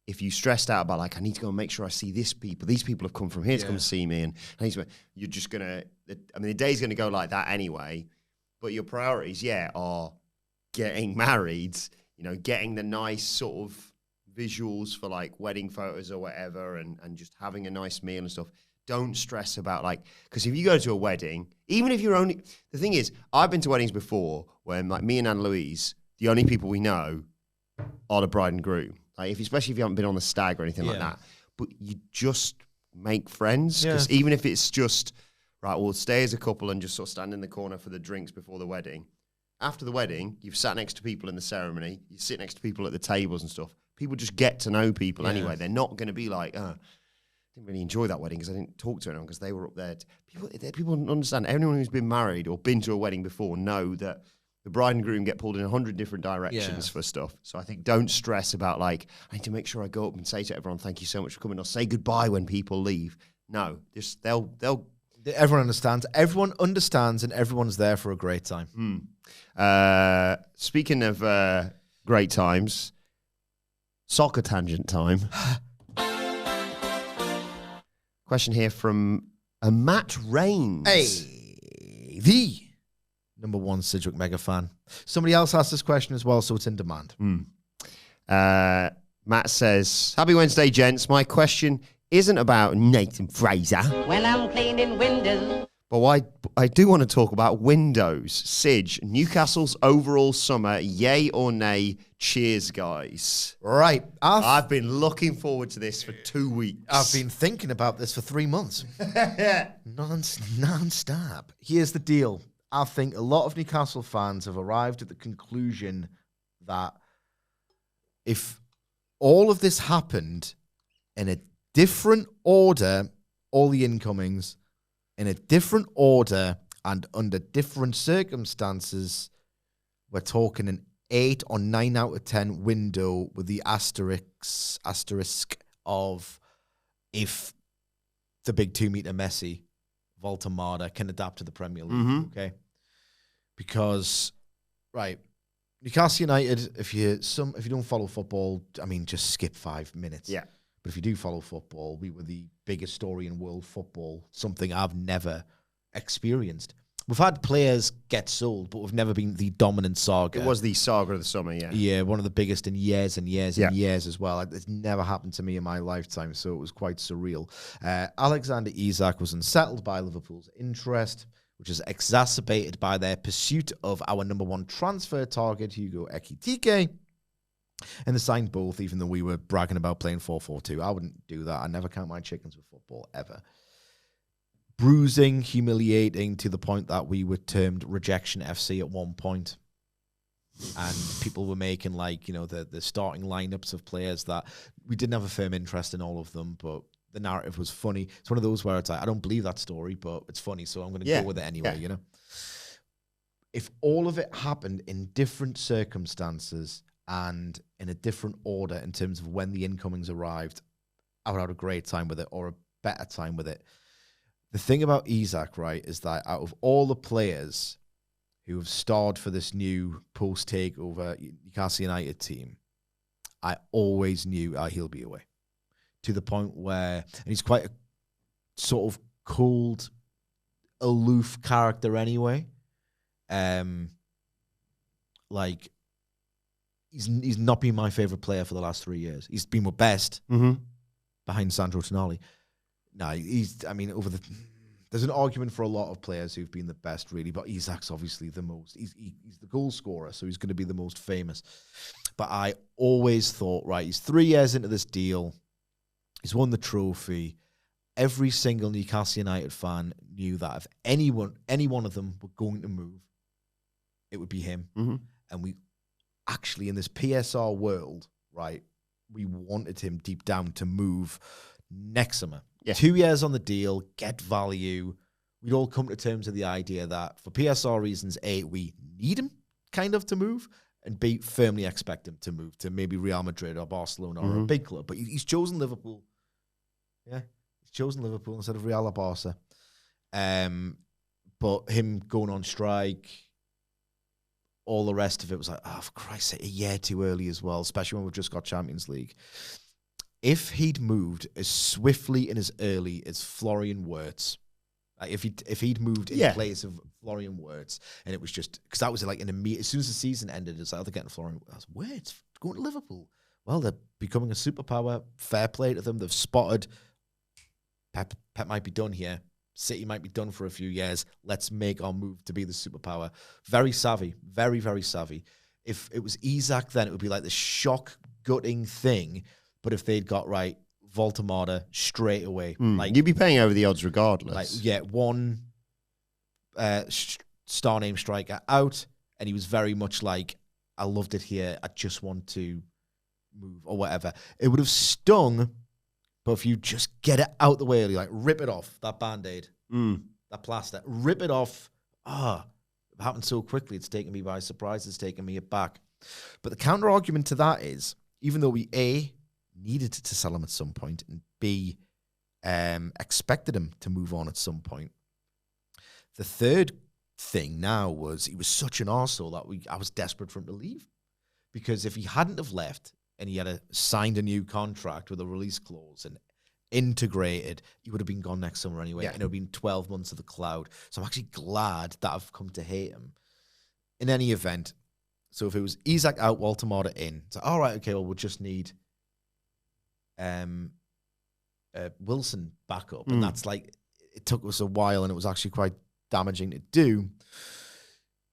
if you stressed out about like, I need to go and make sure I see these people have come from here to come see me, and you're just gonna, the day's gonna go like that anyway. But your priorities, are getting married, getting the nice sort of visuals for like wedding photos or whatever, and just having a nice meal and stuff. Don't stress about because if you go to a wedding, even if the thing is, I've been to weddings before when like me and Anne Louise, the only people we know are the bride and groom. Like especially if you haven't been on the stag or anything like that. But you just make friends. Because even if it's just, right, we'll stay as a couple and just sort of stand in the corner for the drinks before the wedding. After the wedding, you've sat next to people in the ceremony. You sit next to people at the tables and stuff. People just get to know people anyway. They're not going to be like, I didn't really enjoy that wedding because I didn't talk to anyone because they were up there. People understand. Anyone who's been married or been to a wedding before know that the bride and groom get pulled in 100 different directions for stuff. So I think don't stress about I need to make sure I go up and say to everyone, thank you so much for coming, or say goodbye when people leave. No, just they'll. Everyone understands. Everyone understands, and everyone's there for a great time. Speaking of great times, Soccer tangent time. Question here from Matt Rains. Hey, the number one Sidgwick mega fan. Somebody else asked this question as well, so it's in demand. Matt says, happy Wednesday, gents. My question isn't about Nathan Fraser. When I'm cleaning windows. But I do want to talk about windows. Sidge, Newcastle's overall summer, yay or nay? Cheers, guys. Right. I've been looking forward to this for 2 weeks. I've been thinking about this for 3 months. Non-stop. Here's the deal. I think a lot of Newcastle fans have arrived at the conclusion that if all of this happened in a different order, all the incomings, in a different order and under different circumstances, we're talking an 8 or 9 out of 10 window with the asterisk of if the big 2-meter Messi, Volta can adapt to the Premier League, okay? Because, right, Newcastle United, if you don't follow football, I mean, just skip 5 minutes. Yeah. But if you do follow football, we were the biggest story in world football, something I've never experienced. We've had players get sold, but we've never been the dominant saga. It was the saga of the summer, yeah. Yeah, one of the biggest in years and years and years as well. It's never happened to me in my lifetime, so it was quite surreal. Alexander Isak was unsettled by Liverpool's interest, which is exacerbated by their pursuit of our number one transfer target, Hugo Ekitike. And they signed both, even though we were bragging about playing 4-4-2. I wouldn't do that. I never count my chickens with football, ever. Bruising, humiliating, to the point that we were termed Rejection FC at one point. And people were making, like, you know, the starting lineups of players that we didn't have a firm interest in all of them, but the narrative was funny. It's one of those where it's like, I don't believe that story, but it's funny, so I'm going to go with it anyway, you know? If all of it happened in different circumstances and in a different order in terms of when the incomings arrived, I would have a great time with it or a better time with it. The thing about Isak, right, is that out of all the players who have starred for this new post-takeover Newcastle United team, I always knew he'll be away. To the point where, and he's quite a sort of cold, aloof character anyway. Like, he's not been my favorite player for the last 3 years. He's been my best behind Sandro Tonali. No, there's an argument for a lot of players who've been the best, really, but Isak's obviously the most. He's the goal scorer, so he's going to be the most famous. But I always thought, right, he's 3 years into this deal. He's won the trophy. Every single Newcastle United fan knew that if any one of them were going to move, it would be him. And we actually, in this PSR world, right, we wanted him deep down to move next summer. Yeah. 2 years on the deal, get value. We'd all come to terms with the idea that for PSR reasons, A, we need him kind of to move, and B, firmly expect him to move to maybe Real Madrid or Barcelona or a big club. But he's chosen Liverpool. Yeah, he's chosen Liverpool instead of Real or Barca. But him going on strike, all the rest of it was like, oh, for Christ's sake, a year too early as well, especially when we've just got Champions League. If he'd moved as swiftly and as early as Florian Wirtz, like if he'd moved in place of Florian Wirtz, and it was just, because that was like an immediate, as soon as the season ended, it's like, oh, they're getting Florian Wirtz going to Liverpool. Well, they're becoming a superpower. Fair play to them. They've spotted Pep might be done here. City might be done for a few years. Let's make our move to be the superpower. Very savvy. Very, very savvy. If it was Isak, then it would be like the shock gutting thing. But if they'd got right Volta straight away, like you'd be paying over the odds regardless. Like, one star name striker out, and he was very much like, I loved it here. I just want to move or whatever. It would have stung. But if you just get it out the way early, like rip it off, that Band-Aid, that plaster, rip it off. It happened so quickly, it's taken me by surprise, it's taken me aback. But the counter-argument to that is, even though we, A, needed to sell him at some point, and B, expected him to move on at some point, the third thing now was he was such an arsehole that I was desperate for him to leave. Because if he hadn't have left, and he had signed a new contract with a release clause and integrated, he would have been gone next summer anyway. Yeah. And it would have been 12 months of the cloud. So I'm actually glad that I've come to hate him. In any event, so if it was Isaac out, Walter Marta in, it's like, all right, okay, well, we'll just need Wilson back up. And that's like, it took us a while and it was actually quite damaging to do.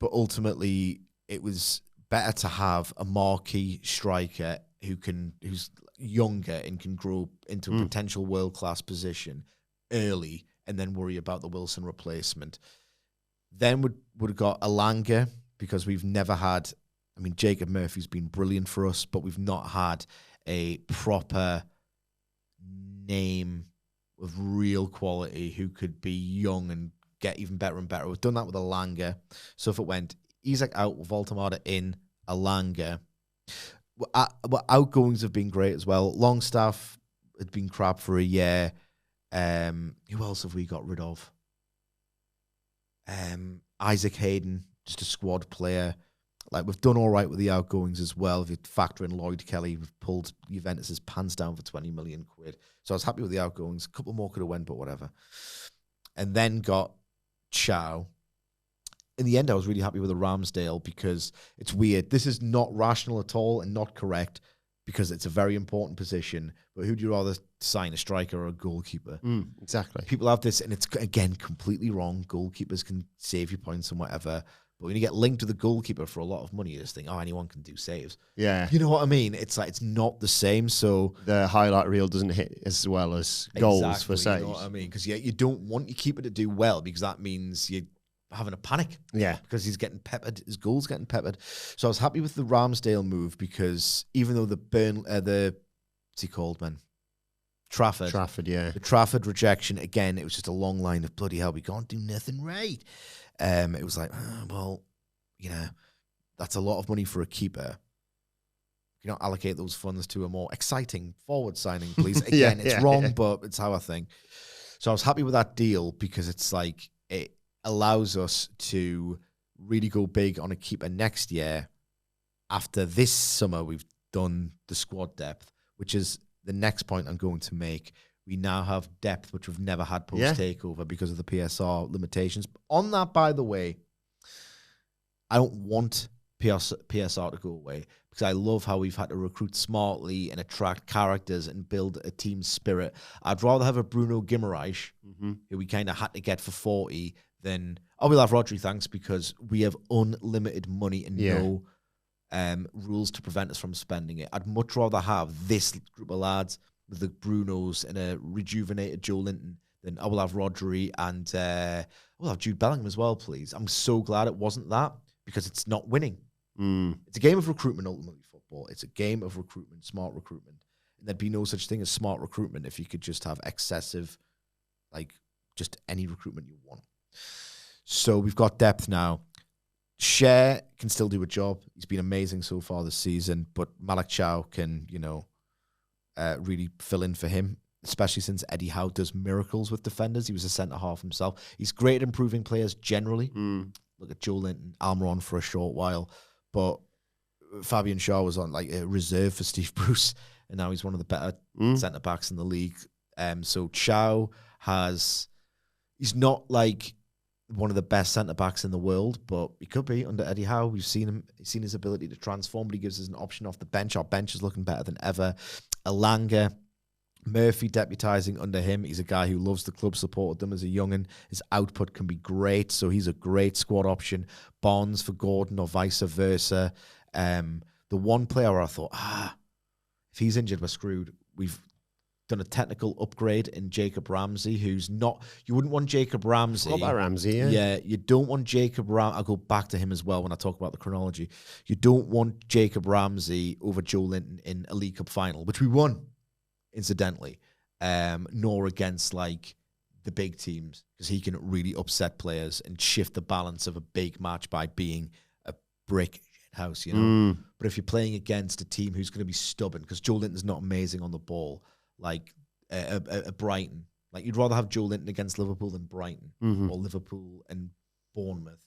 But ultimately, it was better to have a marquee striker who's younger and can grow into a potential world-class position early and then worry about the Wilson replacement. Then would have got Alanga, because we've never had, I mean, Jacob Murphy's been brilliant for us, but we've not had a proper name of real quality who could be young and get even better and better. We've done that with Alanga. So if it went Isaac out, Voltamada in, Alanga. Outgoings have been great as well. Longstaff had been crap for a year. Who else have we got rid of? Isaac Hayden, just a squad player. Like, we've done all right with the outgoings as well. If you factor in Lloyd Kelly, we've pulled Juventus's pants down for 20 million quid. So I was happy with the outgoings. A couple more could have went, but whatever. And then got Chow. In the end, I was really happy with the Ramsdale, because it's weird. This is not rational at all and not correct, because it's a very important position. But who'd you rather sign, a striker or a goalkeeper? Exactly. People have this, and it's, again, completely wrong. Goalkeepers can save you points and whatever. But when you get linked to the goalkeeper for a lot of money, you just think, oh, anyone can do saves. Yeah. You know what I mean? It's like, it's not the same. So the highlight reel doesn't hit as well as goals for saves. You know what I mean? Because you don't want your keeper to do well, because that means you're having a panic. Yeah. Because he's getting peppered. His goal's getting peppered. So I was happy with the Ramsdale move, because even though what's he called, man? Trafford, yeah. The Trafford rejection, again, it was just a long line of bloody hell, we can't do nothing right. It was like, well, you know, that's a lot of money for a keeper. You don't allocate those funds to a more exciting forward signing, please. Again, it's wrong, but it's how I think. So I was happy with that deal, because it's like, it allows us to really go big on a keeper next year. After this summer, we've done the squad depth, which is the next point I'm going to make. We now have depth, which we've never had post-takeover because of the PSR limitations. On that, by the way, I don't want PSR to go away, because I love how we've had to recruit smartly and attract characters and build a team spirit. I'd rather have a Bruno Guimaraes, who we kind of had to get for 40, than, we'll have Rodri, thanks, because we have unlimited money and no rules to prevent us from spending it. I'd much rather have this group of lads with the Brunos and a rejuvenated Joe Linton than I will have Rodri and we'll have Jude Bellingham as well, please. I'm so glad it wasn't that, because it's not winning. It's a game of recruitment, ultimately, football. It's a game of recruitment, smart recruitment. And there'd be no such thing as smart recruitment if you could just have excessive, like, just any recruitment you want. So we've got depth now. Cher can still do a job. He's been amazing so far this season, but Malak Chow can, really fill in for him, especially since Eddie Howe does miracles with defenders. He was a centre-half himself. He's great at improving players generally. Look at Joe Linton, Almiron for a short while, but Fabian Shaw was on like a reserve for Steve Bruce, and now he's one of the better centre-backs in the league. So Chow he's not like one of the best centre-backs in the world, but he could be under Eddie Howe. We've seen him. He's seen his ability to transform, but he gives us an option off the bench. Our bench is looking better than ever. Alanga, Murphy deputising under him. He's a guy who loves the club, supported them as a young'un. His output can be great, so he's a great squad option. Bonds for Gordon or vice versa. The one player where I thought, if he's injured, we're screwed. We've done a technical upgrade in Jacob Ramsey, who's not... You wouldn't want Jacob Ramsey. What about Ramsey, yeah? Yeah, you don't want Jacob Ramsey... I'll go back to him as well when I talk about the chronology. You don't want Jacob Ramsey over Joe Linton in a League Cup final, which we won, incidentally, nor against, like, the big teams, because he can really upset players and shift the balance of a big match by being a brick house, But if you're playing against a team who's going to be stubborn, because Joe Linton's not amazing on the ball, like a Brighton. Like, you'd rather have Joe Linton against Liverpool than Brighton, or Liverpool and Bournemouth.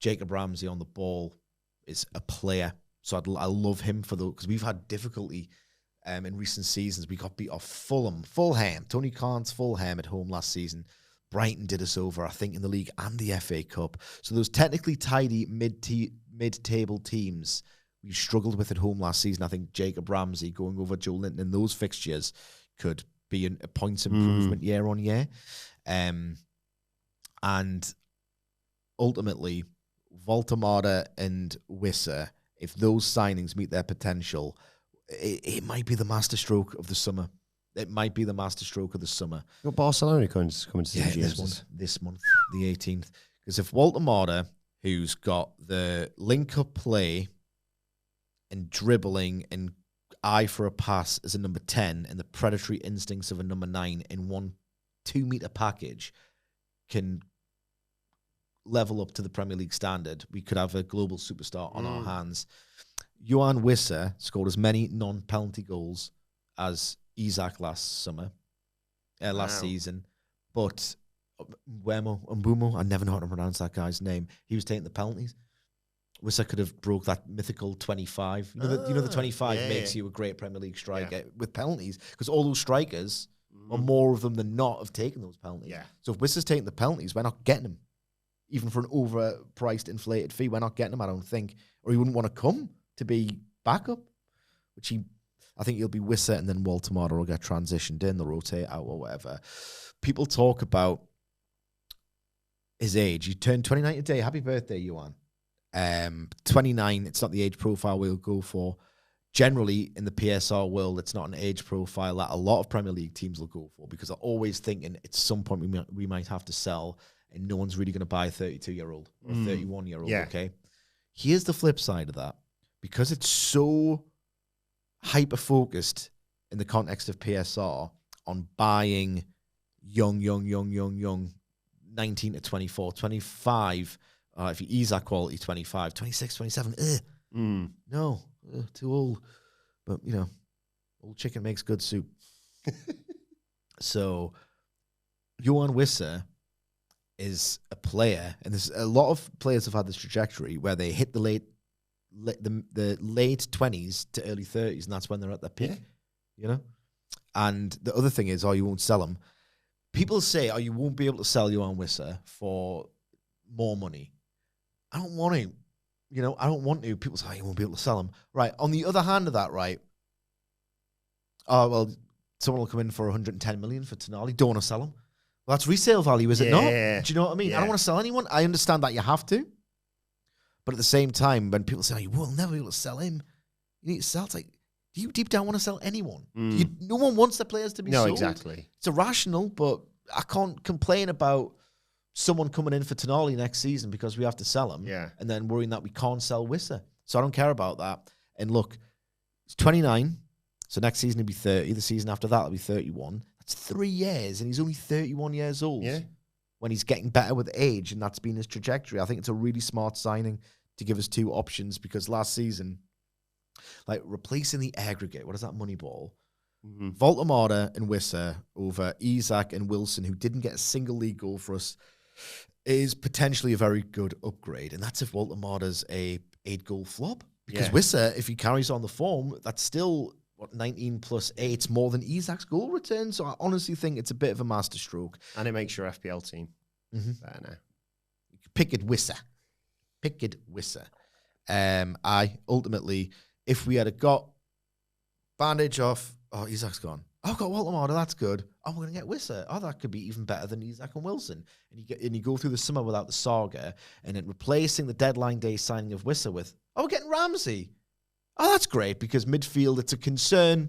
Jacob Ramsey on the ball is a player. So I love him for the, because we've had difficulty in recent seasons. We got beat off Fulham. Tony Khan's Fulham at home last season. Brighton did us over, I think, in the league and the FA Cup. So those technically tidy mid-table teams we struggled with at home last season. I think Jacob Ramsey going over Joe Linton in those fixtures could be a points improvement year on year. And ultimately, Voltemada and Wissa, if those signings meet their potential, it might be the masterstroke of the summer. It might be the masterstroke of the summer. You got Barcelona coming to see this month, the 18th. Because if Voltemada, who's got the link-up play and dribbling and eye for a pass as a number 10 and the predatory instincts of a number 9 in one 2-meter package, can level up to the Premier League standard, we could have a global superstar on our hands. Johan Wissa scored as many non-penalty goals as Isaac last season, but Mbumo, I never know how to pronounce that guy's name. He was taking the penalties. Wissa could have broke that mythical 25. You know the 25 makes you a great Premier League striker with penalties, because all those strikers, or more of them than not, have taken those penalties. Yeah. So if Wissa's taking the penalties, we're not getting him. Even for an overpriced, inflated fee, we're not getting him, I don't think. Or he wouldn't want to come to be backup, I think he'll be Wissa, and then Voltemada will get transitioned in, they'll rotate out or whatever. People talk about his age. You turned 29 today. Happy birthday, Johan. 29, it's not the age profile we'll go for. Generally, in the PSR world, it's not an age profile that a lot of Premier League teams will go for, because they're always thinking at some point we might have to sell, and no one's really going to buy a 32-year-old or a 31-year-old, okay? Here's the flip side of that. Because it's so hyper-focused in the context of PSR on buying young, 19 to 24, 25, if you ease that quality, 25, 26, 27, no, too old. But, old chicken makes good soup. So, Johan Wissa is a player, and there's a lot of players have had this trajectory where they hit the late 20s to early 30s, and that's when they're at their peak, And the other thing is, you won't sell them. People say, you won't be able to sell Johan Wissa for more money. I don't want to. I don't want to. People say, you won't be able to sell him. Right. On the other hand of that, right, someone will come in for 110 million for Tonali. Don't want to sell him. Well, that's resale value, is it not? Do you know what I mean? I don't want to sell anyone. I understand that you have to. But at the same time, when people say, you will never be able to sell him, you need to sell. It's like, do you deep down want to sell anyone? No one wants the players to be sold. No, exactly. It's irrational, but I can't complain about someone coming in for Tonali next season because we have to sell him, and then worrying that we can't sell Wissa. So I don't care about that. And look, he's 29, so next season he'll be 30. The season after that he'll be 31. That's 3 years, and he's only 31 years old. Yeah. When he's getting better with age, and that's been his trajectory. I think it's a really smart signing to give us two options, because last season, like, replacing the aggregate, what is that, Moneyball? Voltemada and Wissa over Isak and Wilson, who didn't get a single league goal for us, is potentially a very good upgrade. And that's if Voltemada's a 8-goal flop. Because Wissa, if he carries on the form, that's still, 19 plus 8, more than Isak's goal return. So I honestly think it's a bit of a masterstroke. And it makes your FPL team better now. Pickett Wissa. Ultimately, if we had got bandage off, Isak's gone. I've got Voltemada, that's good. We're going to get Wissa. That could be even better than Isak and Wilson. And you go through the summer without the saga, and then replacing the deadline day signing of Wissa with, we're getting Ramsey. That's great, because midfield, it's a concern,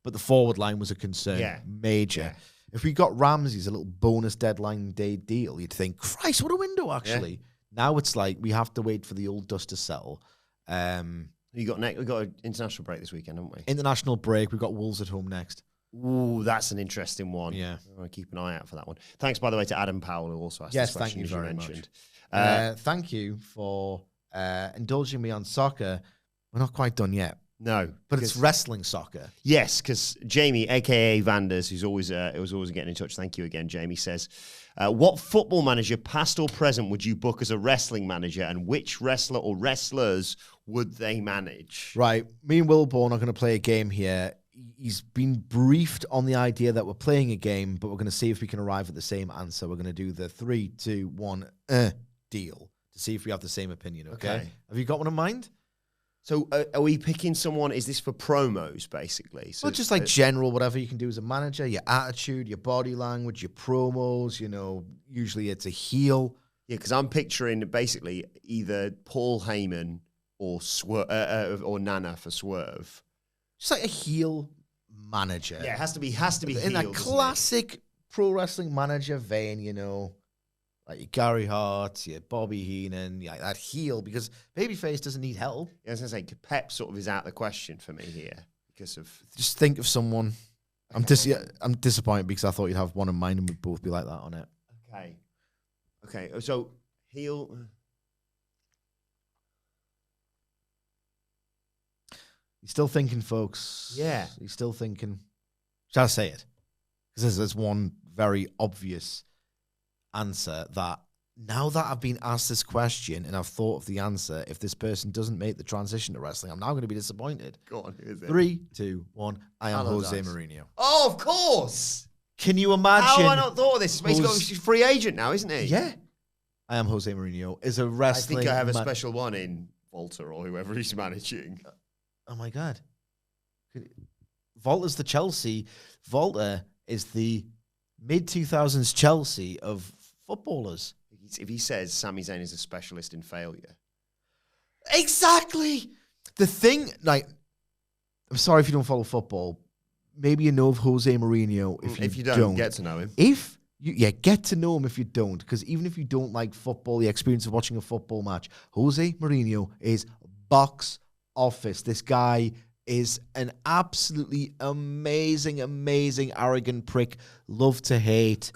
but the forward line was a concern. Major. Yeah. If we got Ramsey's a little bonus deadline day deal, you'd think, Christ, what a window, actually. Yeah. Now it's like we have to wait for the old dust to settle. We've got an international break this weekend, haven't we? International break. We've got Wolves at home next. Ooh, that's an interesting one. Yeah. I want to keep an eye out for that one. Thanks, by the way, to Adam Powell, who also asked this question, thank you very mentioned. Much. Thank you for indulging me on soccer. We're not quite done yet. No. But it's wrestling soccer. Yes, because Jamie, a.k.a. Vanders, who's always getting in touch, thank you again, Jamie, says, what football manager, past or present, would you book as a wrestling manager, and which wrestler or wrestlers would they manage? Right. Me and Wilbourn are going to play a game here. He's been briefed on the idea that we're playing a game, but we're going to see if we can arrive at the same answer. We're going to do the 3, 2, 1 deal to see if we have the same opinion, okay? Have you got one in mind? So are we picking someone? Is this for promos, basically? So well, just like general, whatever you can do as a manager, your attitude, your body language, your promos, usually it's a heel. Yeah, because I'm picturing basically either Paul Heyman or or Nana for Swerve. Just like a heel manager. Yeah, it has to be in heel, that classic pro wrestling manager vein, like your Gary Hart, your Bobby Heenan, that heel, because babyface doesn't need help. Yeah, I was going to say, Pep sort of is out of the question for me here because of... Just think of someone. Okay. I'm disappointed because I thought you'd have one in mind and we'd both be like that on it. Okay, so heel... He's still thinking, folks. Yeah. He's still thinking. Shall I say it? Because there's one very obvious answer that now that I've been asked this question and I've thought of the answer, if this person doesn't make the transition to wrestling, I'm now going to be disappointed. Go on, who is it? 3, 2, 1. I am Allardyce. Jose Mourinho. Oh, of course! Can you imagine? How have I not thought of this? He's a free agent now, isn't he? Yeah. I am Jose Mourinho. Is a wrestling... I think I have a special one in Volta or whoever he's managing. Oh, my God. Volta's the Chelsea. Volta is the mid-2000s Chelsea of footballers. If he says Sami Zayn is a specialist in failure. Exactly. The thing, I'm sorry if you don't follow football. Maybe you know of Jose Mourinho if you don't. Get to know him. Get to know him if you don't. Because even if you don't like football, the experience of watching a football match, Jose Mourinho is box office. This guy is an absolutely amazing, arrogant prick. Love to hate.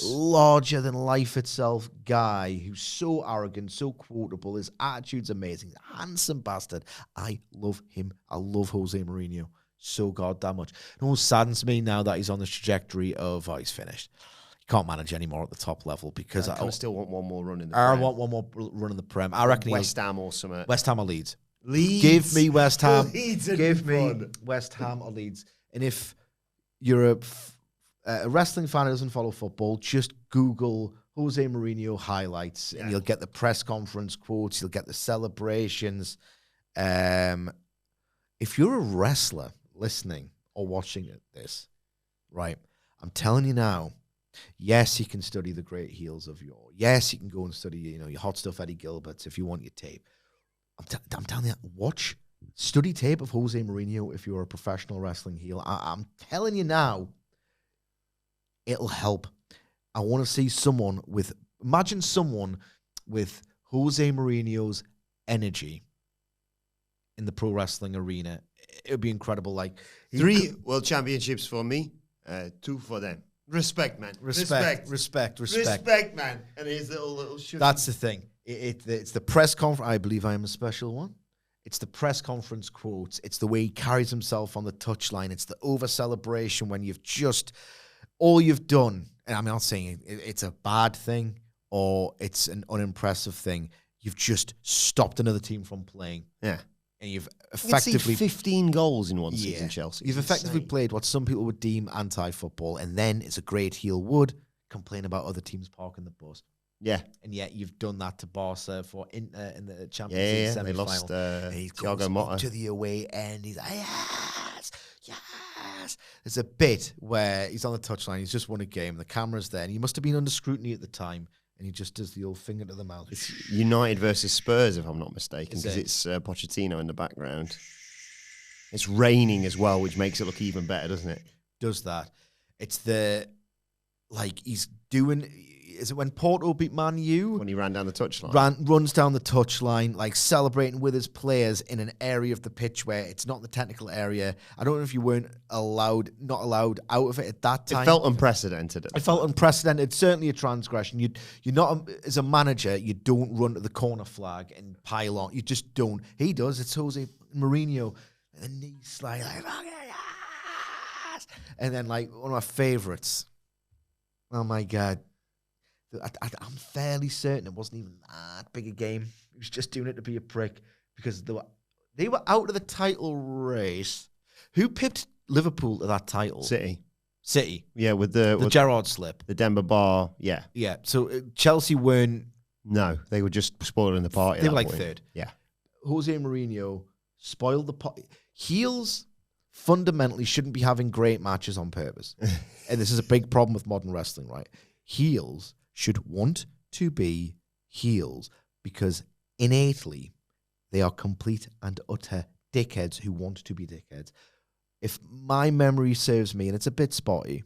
Larger than life itself guy who's so arrogant, so quotable. His attitude's amazing. Handsome bastard. I love him. I love Jose Mourinho so goddamn much. It almost saddens me now that he's on the trajectory of, he's finished. He can't manage anymore at the top level because I still want one more run in the Prem. Prem. I want one more run in the Prem. I reckon West Ham or something. West Ham or Leeds. Leeds. Give me West Ham. Give me West Ham or Leeds. And if you're a wrestling fan who doesn't follow football, just Google Jose Mourinho highlights and you'll get the press conference quotes. You'll get the celebrations. If you're a wrestler listening or watching this, right, I'm telling you now, yes, you can study the great heels of yore. Yes, you can go and study, your hot stuff Eddie Gilbert's if you want your tape. I'm telling you, study tape of Jose Mourinho if you're a professional wrestling heel. I'm telling you now, it'll help. I want to see imagine someone with Jose Mourinho's energy in the pro wrestling arena. It would be incredible. 3 world championships for me, 2 for them. Respect, man. Respect, man. And his little shooting. That's the thing. It's the press conference. I believe I am a special one. It's the press conference quotes. It's the way he carries himself on the touchline. It's the over celebration when all you've done. And I'm not saying it's a bad thing or it's an unimpressive thing. You've just stopped another team from playing. Yeah. And you've effectively... 15 goals in one season, Chelsea. You've effectively played what some people would deem anti-football, and then, as a great heel would, complain about other teams parking the bus. Yeah. And yet you've done that to Barca for Inter in the Champions League semi-final. They lost Thiago Motta to the away end. He's like, yes. There's a bit where he's on the touchline. He's just won a game. The camera's there. And he must have been under scrutiny at the time. And he just does the old finger to the mouth. It's United versus Spurs, if I'm not mistaken, because it's Pochettino in the background. It's raining as well, which makes it look even better, doesn't it? Does that. It's he's doing... Is it when Porto beat Man U? When he ran down the touchline. Runs down the touchline, celebrating with his players in an area of the pitch where it's not the technical area. I don't know if you weren't not allowed out of it at that time. It felt unprecedented. It felt unprecedented. Certainly a transgression. You're not, as a manager, you don't run to the corner flag and pile on. You just don't. He does. It's Jose Mourinho. and the knee slide, like, yes! And then, like, one of my favorites. Oh, my God. I'm fairly certain it wasn't even that big a game. He was just doing it to be a prick because they were out of the title race. Who pipped Liverpool to that title? City. Yeah, with the Gerrard slip. The Denver bar, yeah. Yeah, so Chelsea weren't... No, they were just spoiling the party. They were like third. Yeah. Jose Mourinho spoiled the party. Heels fundamentally shouldn't be having great matches on purpose. And this is a big problem with modern wrestling, right? Heels should want to be heels because innately they are complete and utter dickheads who want to be dickheads. If my memory serves me, and it's a bit spotty,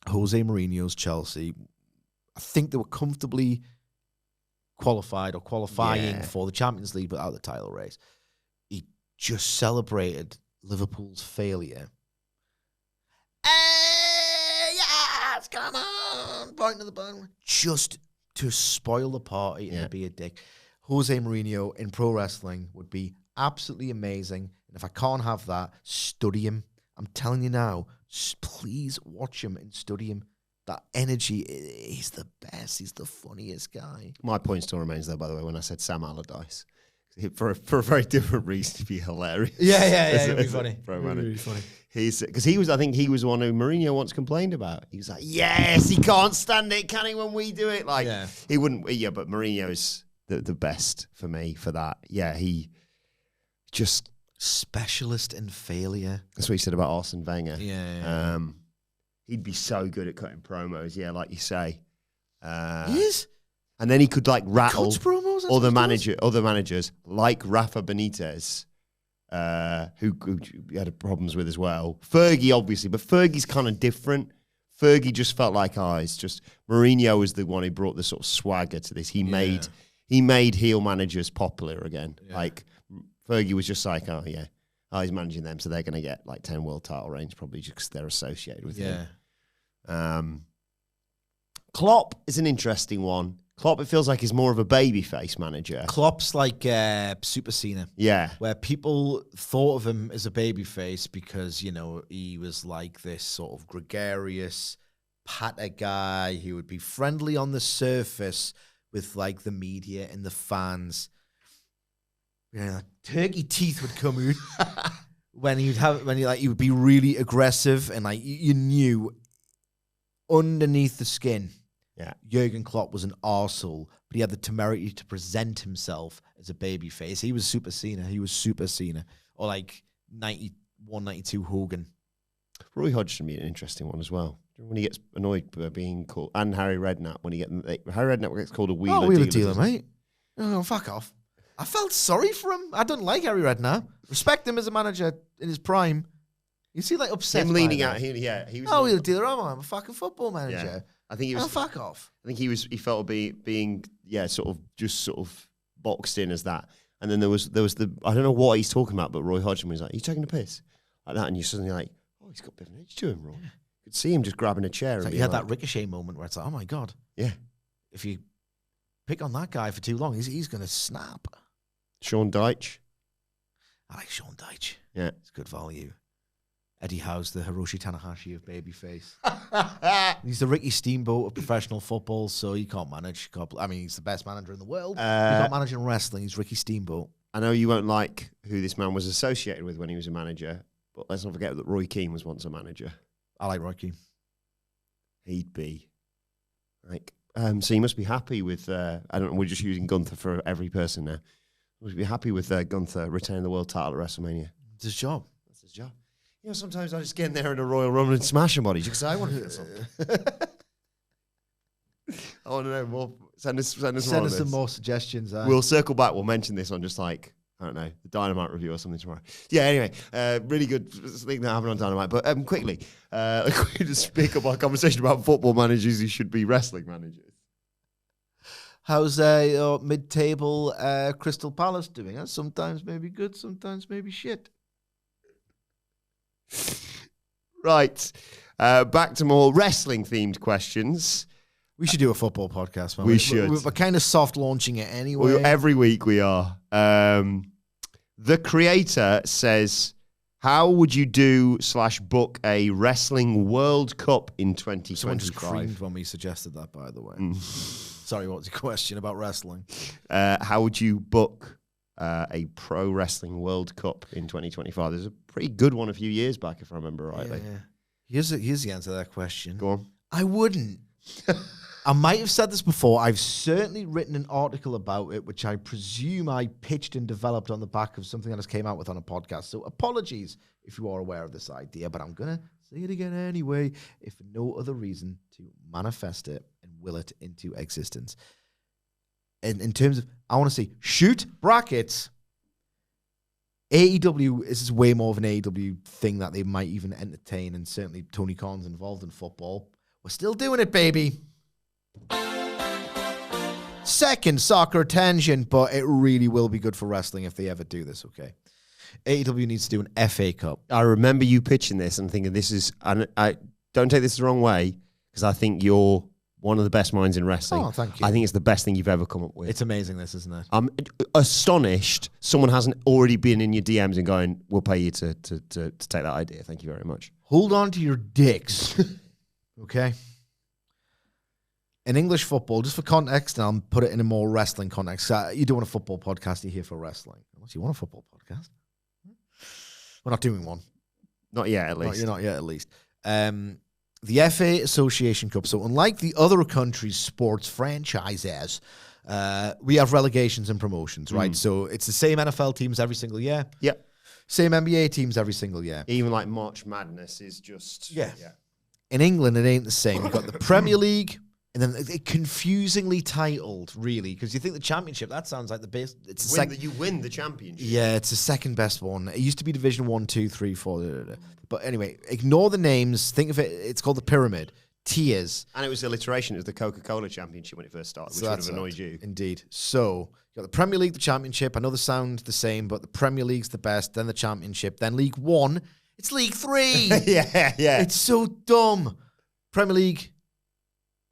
Jose Mourinho's Chelsea, I think they were comfortably qualified or qualifying for the Champions League, but out of the title race. He just celebrated Liverpool's failure. Hey, yes, come on, pointing to the bottom, just to spoil the party and be a dick. Jose Mourinho in pro wrestling would be absolutely amazing. And if I can't have that, study him. I'm telling you now, please watch him and study him. That energy, he's the best. He's the funniest guy. My point still remains, though, by the way, when I said Sam Allardyce. For a very different reason to be hilarious. Yeah, it'd be funny. Really funny. Because I think he was the one who Mourinho once complained about. He was like, yes, he can't stand it, can he, when we do it? Like, he wouldn't, but Mourinho's the best for me for that. Yeah, he just... Specialist in failure. That's what he said about Arsene Wenger. Yeah. He'd be so good at cutting promos, like you say. He is? And then he could like rattle promos, other managers like Rafa Benitez, who had problems with as well. Fergie, obviously, but Fergie's kind of different. Fergie just felt like, it's just Mourinho was the one who brought the sort of swagger to this. He made heel managers popular again. Yeah. Like Fergie was just like, he's managing them, so they're going to get like 10 world title reigns probably just because they're associated with him. Klopp is an interesting one. Klopp, it feels like, is more of a babyface manager. Klopp's like Super Cena. Yeah. Where people thought of him as a babyface because, he was like this sort of gregarious, patter guy who would be friendly on the surface with like the media and the fans. Turkey teeth would come out when he would be really aggressive and like you knew underneath the skin. Yeah, Jurgen Klopp was an arsehole, but he had the temerity to present himself as a babyface. He was Super Cena. Or like 91, 92 Hogan. Roy Hodgson would be an interesting one as well. When he gets annoyed by being called, and Harry Redknapp, Harry Redknapp gets called a wheeler dealer, mate. Oh, fuck off. I felt sorry for him. I don't like Harry Redknapp. Respect him as a manager in his prime. You see, like, upset. Him leaning out here, he was. Oh, he'll dealer. I'm a fucking football manager. Yeah. I think he was. Oh, fuck off. I think he felt being sort of boxed in as that. And then there was I don't know what he's talking about, but Roy Hodgson was like, "Are you taking a piss?" Like that, and you're suddenly like, "Oh, he's got a bit of an edge to him, Roy." You could see him just grabbing a chair. It's like he had that Ricochet moment where it's like, "Oh my god, yeah, if you pick on that guy for too long, he's going to snap." Sean Dyche. I like Sean Dyche. Yeah. It's good value. Eddie Howe's the Hiroshi Tanahashi of babyface. He's the Ricky Steamboat of professional football, so he can't manage. He's the best manager in the world. He can't manage in wrestling. He's Ricky Steamboat. I know you won't like who this man was associated with when he was a manager, but let's not forget that Roy Keane was once a manager. I like Roy Keane. He'd be like... so you must be happy with... I don't know, we're just using Gunther for every person now. Would be happy with Gunther retaining the world title at WrestleMania? It's his job. That's his job. Sometimes I just get in there in a Royal Rumble and smash somebody because I want to feel something. I want to know more. Send us some more suggestions. We'll circle back. We'll mention this on just like, I don't know, the Dynamite review or something tomorrow. Yeah, anyway, really good thing that happened on Dynamite. But quickly, we just pick up our conversation about football managers who should be wrestling managers. How's mid-table Crystal Palace doing? Sometimes maybe good, sometimes maybe shit. Right. Back to more wrestling-themed questions. We should do a football podcast, man. We should. We're kind of soft launching it anyway. Every week we are. The creator says, how would you do/book a wrestling World Cup in Someone just 2025? creamed when we suggested that, by the way. Sorry, what was your question about wrestling? How would you book a pro wrestling World Cup in 2025? There's a pretty good one a few years back, if I remember rightly. Yeah. Here's the answer to that question. Go on. I wouldn't. I might have said this before. I've certainly written an article about it, which I presume I pitched and developed on the back of something I just came out with on a podcast. So apologies if you are aware of this idea, but I'm going to say it again anyway, if for no other reason to manifest it and will it into existence. And in terms of, I want to see, shoot brackets. AEW, this is way more of an AEW thing that they might even entertain, and certainly Tony Khan's involved in football. We're still doing it, baby. Second soccer tangent, but it really will be good for wrestling if they ever do this, okay? AEW needs to do an FA Cup. I remember you pitching this and thinking this is, and I don't take this the wrong way, because I think you're one of the best minds in wrestling. Oh, thank you. I think it's the best thing you've ever come up with. It's amazing, this, isn't it? I'm astonished someone hasn't already been in your DMs and going, we'll pay you to take that idea. Thank you very much. Hold on to your dicks, okay? In English football, just for context, and I'll put it in a more wrestling context. You don't want a football podcast, you're here for wrestling. Unless you want a football podcast. We're not doing one. Not yet, at least. You're not yet, at least. The FA Association Cup. So unlike the other countries' sports franchises, we have relegations and promotions, right? So it's the same NFL teams every single year. Yep. Same NBA teams every single year. Even like March Madness is just... Yeah. In England, it ain't the same. You've got the Premier League, and then it confusingly titled, really, because you think the championship, that sounds like the best. It's you win the championship. Yeah, it's the second best one. It used to be Division 1, 2, 3, 4. But anyway, ignore the names. Think of it, it's called the pyramid. Tiers. And it was alliteration. It was the Coca-Cola Championship when it first started, which would have annoyed you. Indeed. So, you got the Premier League, the Championship. I know they sound the same, but the Premier League's the best, then the Championship, then League 1. It's League 3. yeah. It's so dumb. Premier League,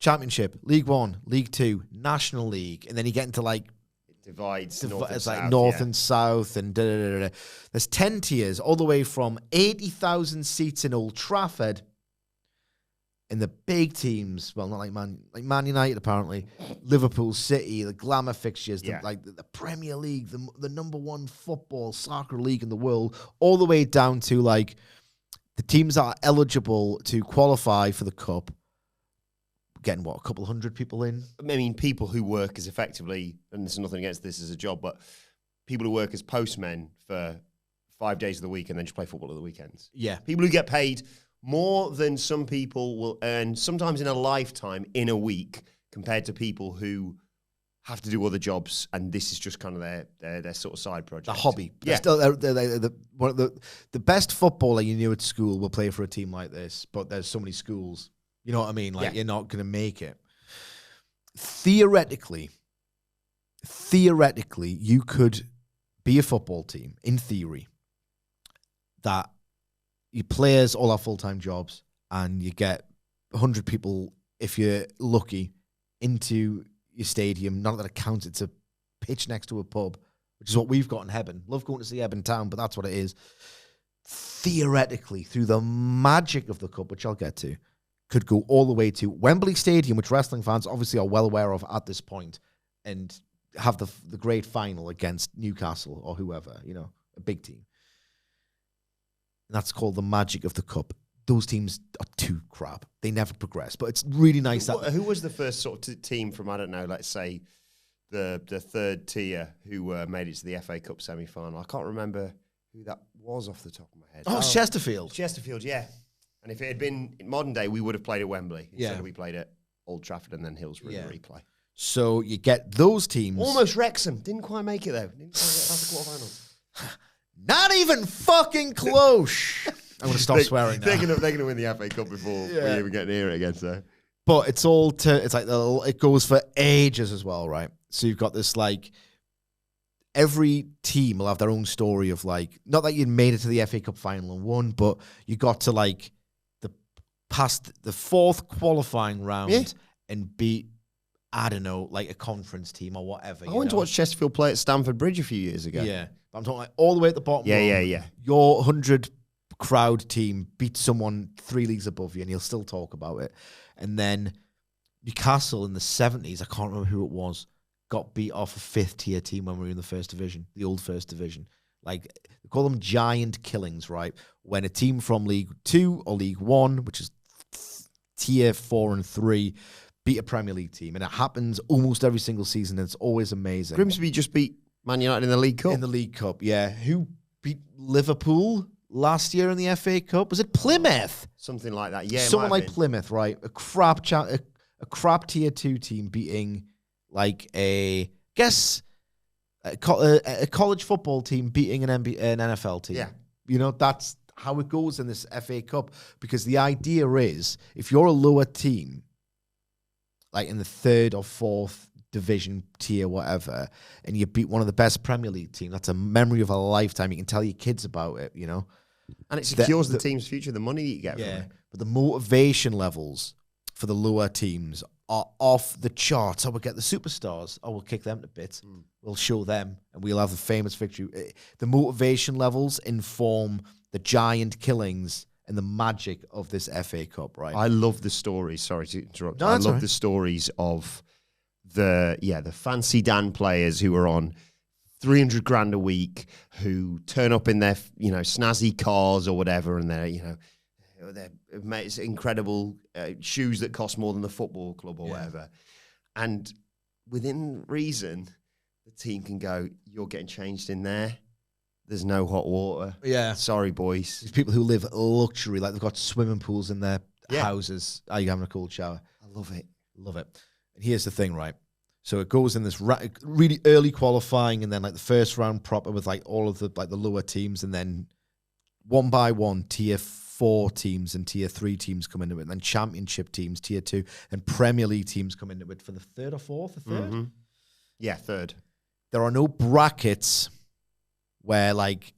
Championship, League 1, League 2, National League, and then you get into like divides north and it's south, like north and south, and there's 10 tiers, all the way from 80,000 seats in Old Trafford, and the big teams, well, not like Man United apparently, Liverpool, City, the glamour fixtures, the Premier League, the number one football soccer league in the world, all the way down to like the teams that are eligible to qualify for the cup. Getting a couple hundred people in? I mean, people who work as effectively, and there's nothing against this as a job, but people who work as postmen for 5 days of the week and then just play football at the weekends. Yeah. People who get paid more than some people will earn, sometimes in a lifetime, in a week, compared to people who have to do other jobs, and this is just kind of their sort of side project. A hobby. Yeah. The best footballer you knew at school will play for a team like this, but there's so many schools. You know what I mean? Like, you're not going to make it. Theoretically, you could be a football team, in theory, that your players all have full-time jobs, and you get 100 people, if you're lucky, into your stadium. None of that accounts. It's a pitch next to a pub, which is what we've got in Hebburn. Love going to see Hebburn Town, but that's what it is. Theoretically, through the magic of the cup, which I'll get to, could go all the way to Wembley Stadium, which wrestling fans obviously are well aware of at this point, and have the great final against Newcastle or whoever, a big team. And that's called the magic of the cup. Those teams are too crap. They never progress, but it's really nice. Who was the first sort of team from, I don't know, let's say the third tier who made it to the FA Cup semi-final? I can't remember who that was off the top of my head. Oh, Chesterfield. Chesterfield, yeah. And if it had been in modern day, we would have played at Wembley. Instead Yeah. we played at Old Trafford and then Hillsborough in the replay. So you get those teams. Almost Wrexham. Didn't quite make it, though. Didn't quite get past the quarterfinals. Not even fucking close. I'm going to stop swearing now. They're going to win the FA Cup before we even get near it again, so. But it's like it goes for ages as well, right? So you've got this like, every team will have their own story of like, not that you made it to the FA Cup final and won, but you got to like past the fourth qualifying round and beat, I don't know, like a conference team or whatever. I went to watch Chesterfield play at Stamford Bridge a few years ago. Yeah. I'm talking like all the way at the bottom. Yeah. Your 100 crowd team beats someone 3 leagues above you, and you'll still talk about it. And then Newcastle in the 70s, I can't remember who it was, got beat off a 5th tier team when we were in the first division, the old first division. Like, they call them giant killings, right? When a team from League 2 or League 1, which is tier 4 and 3, beat a Premier League team. And it happens almost every single season, and it's always amazing. Grimsby just beat Man United in the League Cup. In the League Cup, yeah. Who beat Liverpool last year in the FA Cup? Was it Plymouth? Something like that, yeah. Someone like Plymouth, right? A crap tier 2 team beating like a college football team beating an NFL team. Yeah. You know, that's how it goes in this FA Cup, because the idea is if you're a lower team, like in the 3rd or 4th division tier, whatever, and you beat one of the best Premier League teams, that's a memory of a lifetime. You can tell your kids about it, you know. And it secures the team's future, the money that you get from it. But the motivation levels for the lower teams are off the charts. Oh, we'll get the superstars. Oh, we'll kick them to bits. We'll show them, and we'll have the famous victory. The motivation levels inform the giant killings and the magic of this FA Cup, right? I love the stories. Sorry to interrupt. No, I that's love all right. the stories of the fancy Dan players who are on 300 grand a week, who turn up in their snazzy cars or whatever, and they're it's incredible shoes that cost more than the football club or whatever. And within reason, the team can go, you're getting changed in there. There's no hot water. Yeah. Sorry, boys. These people who live luxury, like they've got swimming pools in their houses. Are you having a cold shower? I love it. Love it. And here's the thing, right? So it goes in this really early qualifying, and then like the first round proper with like all of the lower teams, and then one by one tier 4 teams and tier 3 teams come into it, and then championship teams, tier 2, and Premier League teams come into it for the 3rd or 4th, the 3rd? Mm-hmm. Yeah, 3rd. There are no brackets where like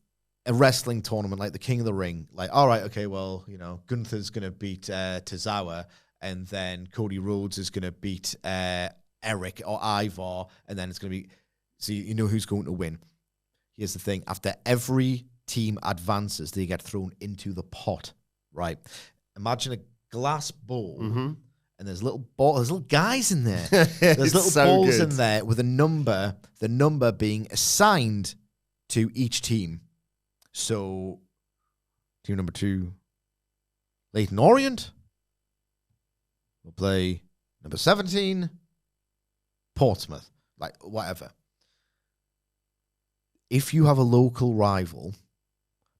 a wrestling tournament, like the King of the Ring, like, all right, okay, well, Gunther's going to beat Tozawa, and then Cody Rhodes is going to beat Eric or Ivar, and then it's going to be, so you know who's going to win. Here's the thing. After every team advances, they get thrown into the pot, right? Imagine a glass bowl, and there's little guys in there. There's little balls in there with a number, the number being assigned to each team. So, team number 2, Leyton Orient, will play number 17, Portsmouth, like whatever. If you have a local rival,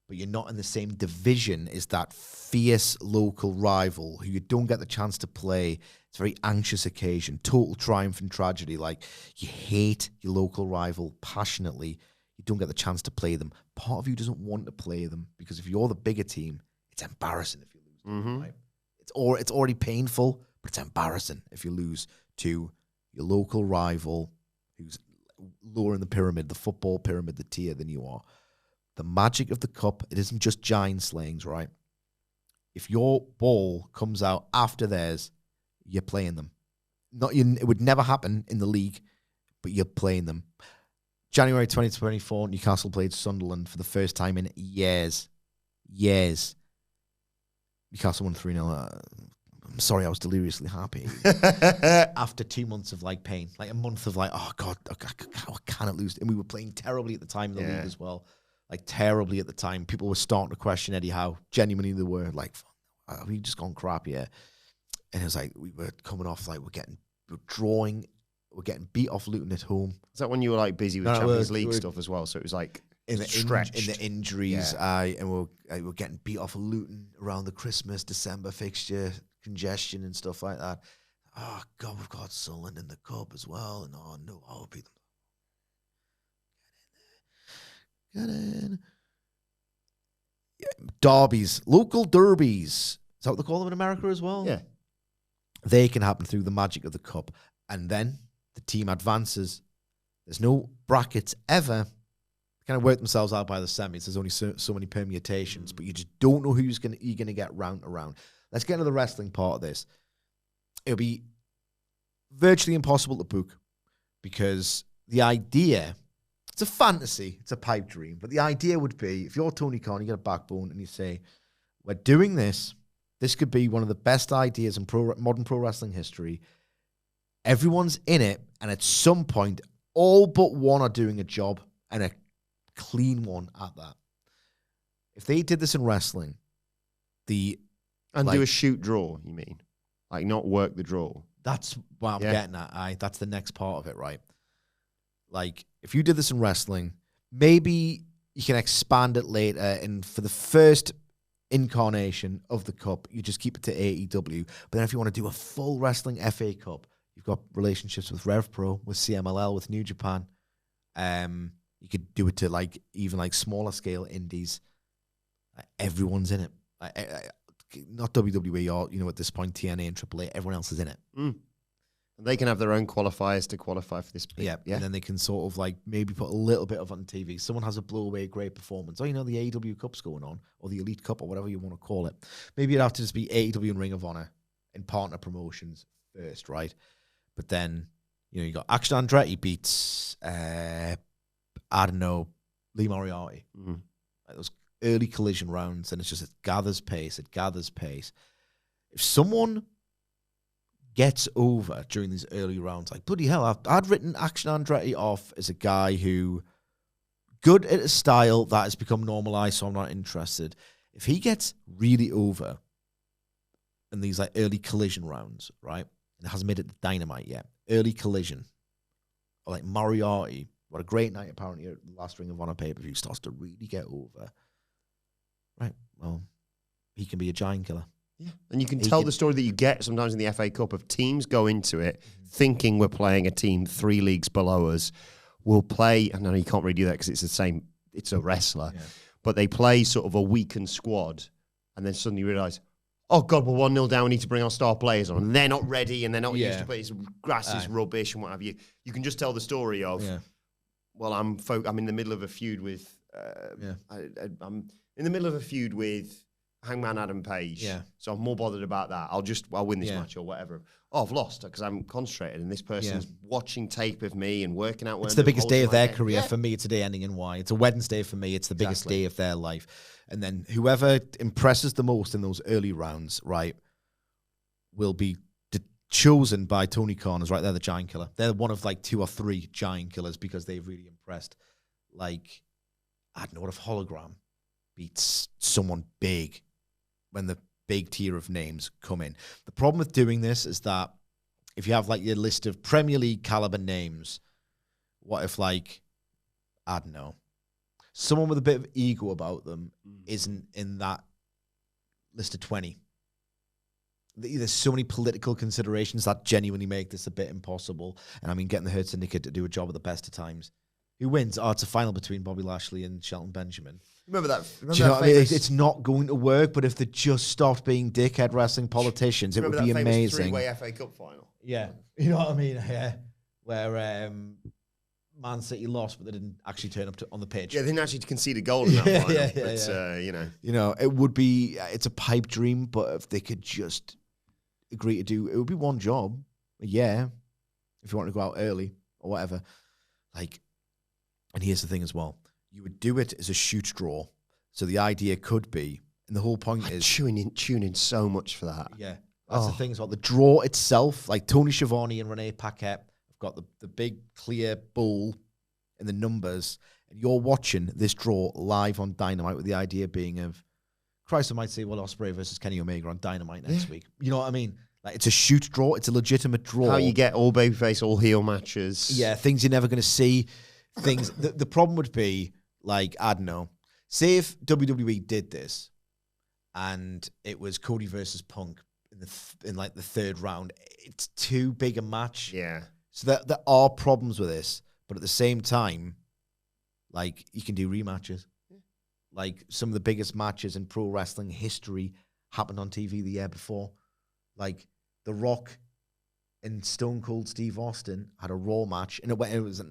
but you're not in the same division as that fierce local rival who you don't get the chance to play, it's a very anxious occasion, total triumph and tragedy. Like, you hate your local rival passionately. You don't get the chance to play them. Part of you doesn't want to play them because if you're the bigger team, it's embarrassing if you lose them, right? It's already painful, but it's embarrassing if you lose to your local rival who's lower in the pyramid, the football pyramid, the tier than you are. The magic of the cup, it isn't just giant slayings, right? If your ball comes out after theirs, you're playing them. It would never happen in the league, but you're playing them. January 2024, Newcastle played Sunderland for the first time in years. Newcastle won 3-0. I'm sorry, I was deliriously happy. After 2 months of like pain, like a month of like, oh God, I cannot lose. And we were playing terribly at the time in the league as well. Like terribly at the time. People were starting to question Eddie Howe. Genuinely they were like, have we just gone crap here? And it was like, we were coming off like we're drawing, we're getting beat off Luton at home. Is that when you were like busy with Champions League stuff as well? So it was like in the injuries, and we're getting beat off of Luton around the Christmas, December fixture, congestion and stuff like that. Oh God, we've got Sunderland in the cup as well, and oh no, I'll beat them. Get in. Yeah, derbies, local derbies. Is that what they call them in America as well? Yeah. They can happen through the magic of the cup, and then the team advances. There's no brackets ever. They kind of work themselves out by the semis. There's only so many permutations, but you just don't know who's you're gonna get round around. Let's get into the wrestling part of this. It'll be virtually impossible to book because the idea It's a fantasy. It's a pipe dream. But the idea would be, if you're Tony Khan, you get a backbone, and you say, we're doing this. This could be one of the best ideas in modern pro wrestling history. Everyone's in it, and at some point, all but one are doing a job, and a clean one at that. If they did this in wrestling, do a shoot draw, you mean? Like not work the draw. That's what I'm getting at. That's the next part of it, right? Like, if you did this in wrestling, maybe you can expand it later, and for the first incarnation of the cup, you just keep it to AEW. But then if you want to do a full wrestling FA Cup, you've got relationships with Rev Pro, with CMLL, with New Japan. You could do it to even smaller scale indies. Everyone's in it. Not WWE or, at this point, TNA and AAA. Everyone else is in it. Mm. They can have their own qualifiers to qualify for this. Yeah. And then they can sort of maybe put a little bit of on TV. Someone has a blow away great performance. Oh, the AEW Cup's going on, or the Elite Cup, or whatever you want to call it. Maybe it'd have to just be AEW and Ring of Honor and partner promotions first, right? But then, you got Action Andretti beats, Lee Moriarty. Mm-hmm. Those early collision rounds, and it gathers pace. If someone gets over during these early rounds, bloody hell, I'd written Action Andretti off as a guy who good at a style that has become normalized, so I'm not interested. If he gets really over in these early collision rounds, right, and hasn't made it to Dynamite yet, early collision, or Moriarty, what a great night apparently at the last Ring of Honor pay-per-view, starts to really get over, right, well, he can be a giant killer. Yeah, and you can tell the story that you get sometimes in the FA Cup of teams go into it thinking we're playing a team 3 leagues below us. We'll play, I know you can't really do that because it's the same, it's a wrestler, but they play sort of a weakened squad, and then suddenly you realise, oh God, we're 1-0 down, we need to bring our star players on, and they're not ready, and they're not used to play, grass is rubbish and what have you. You can just tell the story of, well, I'm in the middle of a feud with, I'm in the middle of a feud with Hangman Adam Page. Yeah. So I'm more bothered about that. I'll win this match or whatever. Oh, I've lost because I'm concentrated and this person's watching tape of me and working out. It's the biggest day of their career. For me, it's a day ending in Y. It's a Wednesday for me. It's the biggest day of their life. And then whoever impresses the most in those early rounds, right, will be chosen by Tony Khan as, right, they're the giant killer. They're one of 2 or 3 giant killers because they've really impressed. I don't know, what if Hologram beats someone big when the big tier of names come in. The problem with doing this is that if you have your list of Premier League caliber names, what if I don't know, someone with a bit of ego about them isn't in that list of 20? There's so many political considerations that genuinely make this a bit impossible. And I mean, getting the Hurt Syndicate to do a job at the best of times. Who wins? Oh, it's a final between Bobby Lashley and Shelton Benjamin. Remember that? Do you know what I mean? It's not going to work, but if they just stopped being dickhead wrestling politicians, it would be amazing. Three-way FA Cup final. Yeah. You know what I mean? Yeah. Where Man City lost, but they didn't actually turn up on the pitch. Yeah, they didn't actually concede a goal in that final. But, it would be, it's a pipe dream, but if they could just agree to do, it would be one job. Yeah. If you want to go out early or whatever. And here's the thing as well. You would do it as a shoot draw. So the idea could be, and the whole point is... Tune in so much for that. Yeah. That's the thing as well. The draw itself, Tony Schiavone and Renee Paquette have got the big, clear bowl in the numbers, and you're watching this draw live on Dynamite with the idea being of, Christ, I might say, well, Ospreay versus Kenny Omega on Dynamite next week. You know what I mean? It's a shoot draw. It's a legitimate draw. How you get all babyface, all heel matches. Yeah, things you're never going to see. Things. The problem would be, I don't know, say if WWE did this and it was Cody versus Punk in the third round, it's too big a match. Yeah. So there are problems with this, but at the same time, you can do rematches. Some of the biggest matches in pro wrestling history happened on TV the year before. The Rock and Stone Cold Steve Austin had a Raw match, and it was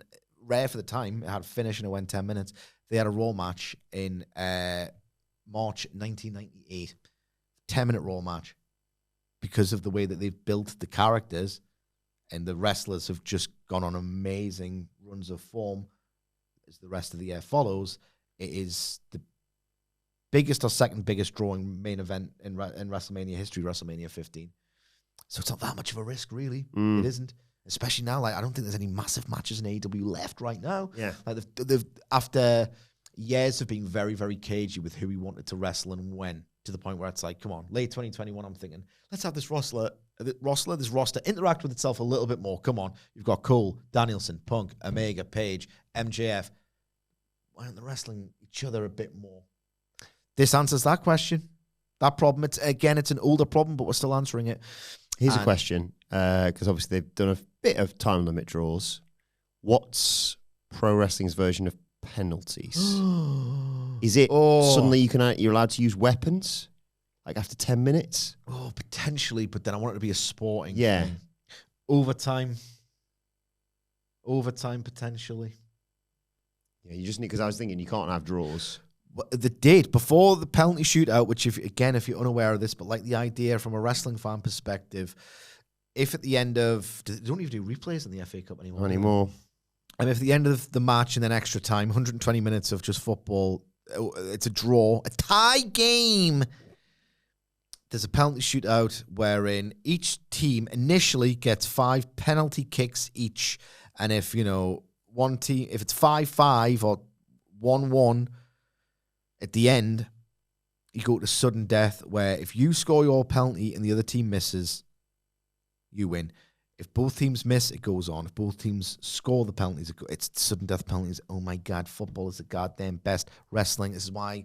rare for the time. It had a finish and it went 10 minutes. They had a Raw match in March 1998. 10-minute Raw match. Because of the way that they've built the characters and the wrestlers have just gone on amazing runs of form. as the rest of the year follows, it is the biggest or second biggest drawing main event in WrestleMania history, WrestleMania 15. So it's not that much of a risk, really. It isn't. Especially now, like, I don't think there's any massive matches in AEW left right now. Yeah. Like, they've after years of being very, very cagey with who he wanted to wrestle and when, to the point where it's like, come on, late 2021, I'm thinking, let's have this roster interact with itself a little bit more. Come on. You've got Cole, Danielson, Punk, Omega, Page, MJF. Why aren't they wrestling each other a bit more? This answers that question. That problem, it's an older problem, but we're still answering it. Here's a question, because obviously they've done a bit of time limit draws. What's pro wrestling's version of penalties? Is it suddenly you're allowed to use weapons, like after 10 minutes? Oh, potentially, but then I want it to be a sporting thing. Overtime, potentially. Yeah, you just need, because I was thinking you can't have draws. They did before the penalty shootout, which if you're unaware of this, but like the idea from a wrestling fan perspective, if at the end of, they don't even do replays in the FA Cup anymore. And if at the end of the match and then extra time, 120 minutes of just football, it's a draw, a tie game. There's a penalty shootout wherein each team initially gets 5 penalty kicks each. And if, one team, if it's 5-5 or 1-1, at the end, you go to sudden death, where if you score your penalty and the other team misses, you win. If both teams miss, it goes on. If both teams score the penalties, it's sudden death penalties. Oh my God, football is the goddamn best. Wrestling, this is why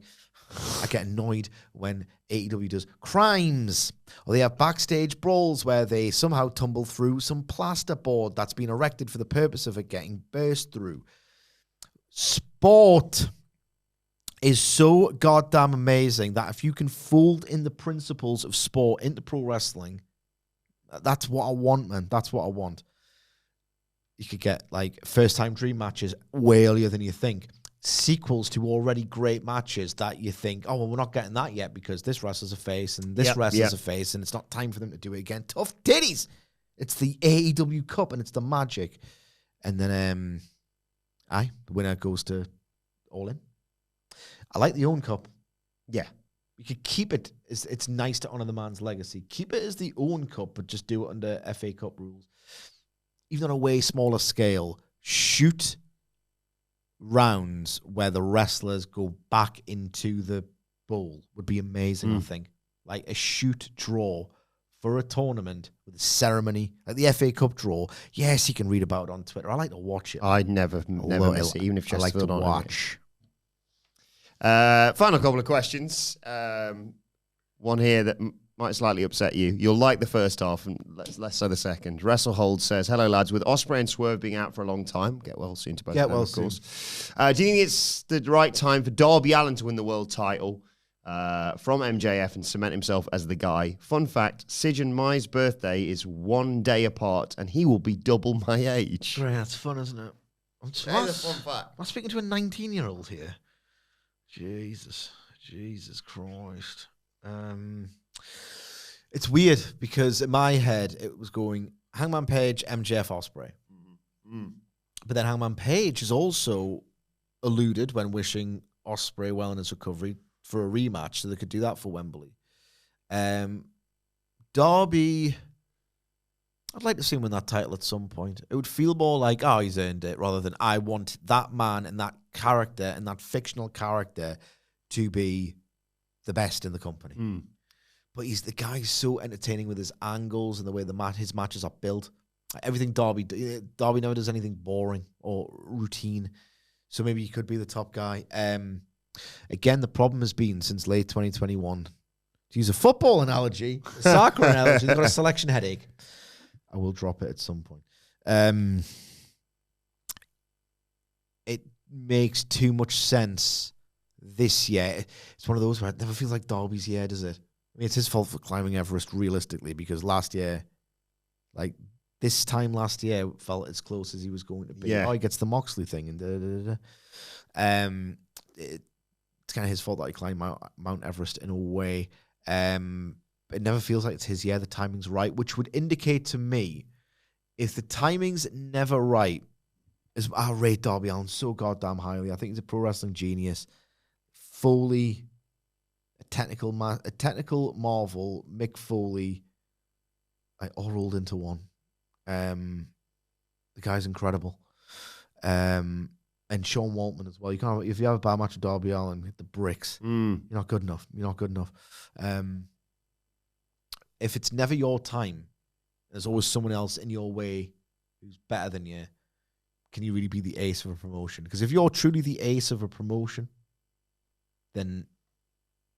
I get annoyed when AEW does crimes. Or they have backstage brawls where they somehow tumble through some plasterboard that's been erected for the purpose of it getting burst through. Sport is so goddamn amazing that if you can fold in the principles of sport into pro wrestling, that's what I want, man. That's what I want. You could get, like, first-time dream matches way earlier than you think. Sequels to already great matches that you think, oh, well, we're not getting that yet because this wrestler's a face and this wrestler's a face and it's not time for them to do it again. Tough titties! It's the AEW Cup and it's the magic. And then, the winner goes to All In. I like the Own Cup. Yeah. You could keep it. It's nice to honor the man's legacy. Keep it as the Own Cup, but just do it under FA Cup rules. Even on a way smaller scale, shoot rounds where the wrestlers go back into the bowl would be amazing, I think. Like a shoot draw for a tournament with a ceremony, like the FA Cup draw. Yes, you can read about it on Twitter. I like to watch it. I'd never miss it, even if just I like to on watch. Final couple of questions. One here that might slightly upset you. You'll like the first half, and less so the second. WrestleHold says, "Hello lads. With Ospreay and Swerve being out for a long time, get well soon to both. Get well of course. Do you think it's the right time for Darby Allin to win the world title from MJF and cement himself as the guy? Fun fact: Sidge and my birthday is 1 day apart, and he will be double my age. Great, that's fun, isn't it? That's a fun fact. I'm speaking to a 19-year-old here. Jesus Christ. It's weird because in my head it was going Hangman Page, MJF, Ospreay. But then Hangman Page has also alluded when wishing Ospreay well in his recovery for a rematch, so they could do that for Wembley. Darby, I'd like to see him win that title at some point. It would feel more like, oh, he's earned it, rather than I want that man and that character and that fictional character to be the best in the company. But the guy's so entertaining with his angles and the way his matches are built. Everything Darby never does anything boring or routine. So maybe he could be the top guy. Again, the problem has been since late 2021, to use a football analogy, a soccer analogy, they've got a selection headache. I will drop it at some point. It makes too much sense this year. It's one of those where it never feels like Darby's year, does it? I mean, it's his fault for climbing Everest realistically, because last year, like this time last year, felt as close as he was going to be. Yeah. Oh, he gets the Moxley thing and it's kind of his fault that he climbed Mount Everest in a way. It never feels like it's his year. The timing's right, which would indicate to me, if the timing's never right, I rate Darby Allin so goddamn highly. I think he's a pro wrestling genius. Foley, a technical marvel. Mick Foley, all rolled into one. The guy's incredible. And Sean Waltman as well. You can't, if you have a bad match with Darby Allin, hit the bricks. You're not good enough. If it's never your time, there's always someone else in your way who's better than you. Can you really be the ace of a promotion? Because if you're truly the ace of a promotion, then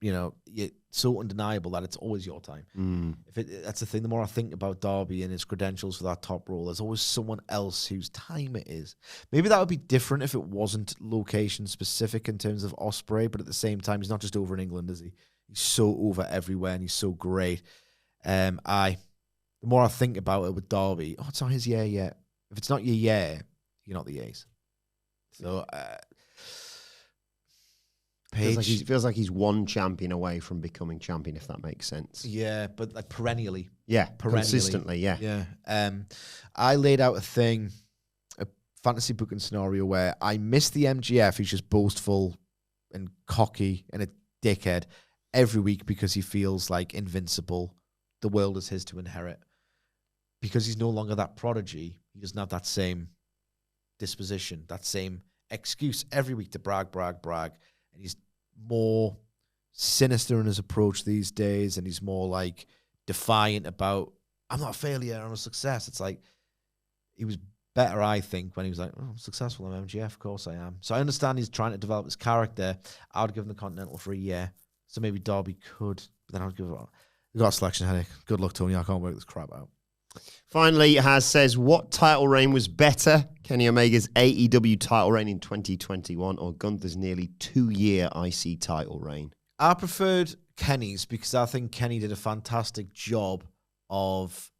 it's so undeniable that it's always your time. That's the thing. The more I think about Darby and his credentials for that top role, there's always someone else whose time it is. Maybe that would be different if it wasn't location specific in terms of Ospreay, but at the same time, he's not just over in England, is he? He's so over everywhere, and he's so great. The more I think about it with Darby, it's not his year yet. If it's not your year, you're not the ace. So. Feels like he's one champion away from becoming champion, if that makes sense. Yeah, but like perennially. Yeah, consistently, yeah. Yeah. I laid out a fantasy booking scenario where I miss the MGF, who's just boastful and cocky and a dickhead every week because he feels like invincible. The world is his to inherit. Because he's no longer that prodigy, he doesn't have that same disposition, that same excuse every week to brag. And he's more sinister in his approach these days, and he's more like defiant about, I'm not a failure, I'm a success. It's like, he was better, I think, when he was like, I'm successful, I'm MGF, of course I am. So I understand he's trying to develop his character. I would give him the Continental for a year. So maybe Darby could, but then I would give it on. We've got a selection headache. Good luck, Tony. I can't work this crap out. Finally, Haz says, what title reign was better? Kenny Omega's AEW title reign in 2021 or Gunther's nearly 2-year IC title reign? I preferred Kenny's because I think Kenny did a fantastic job of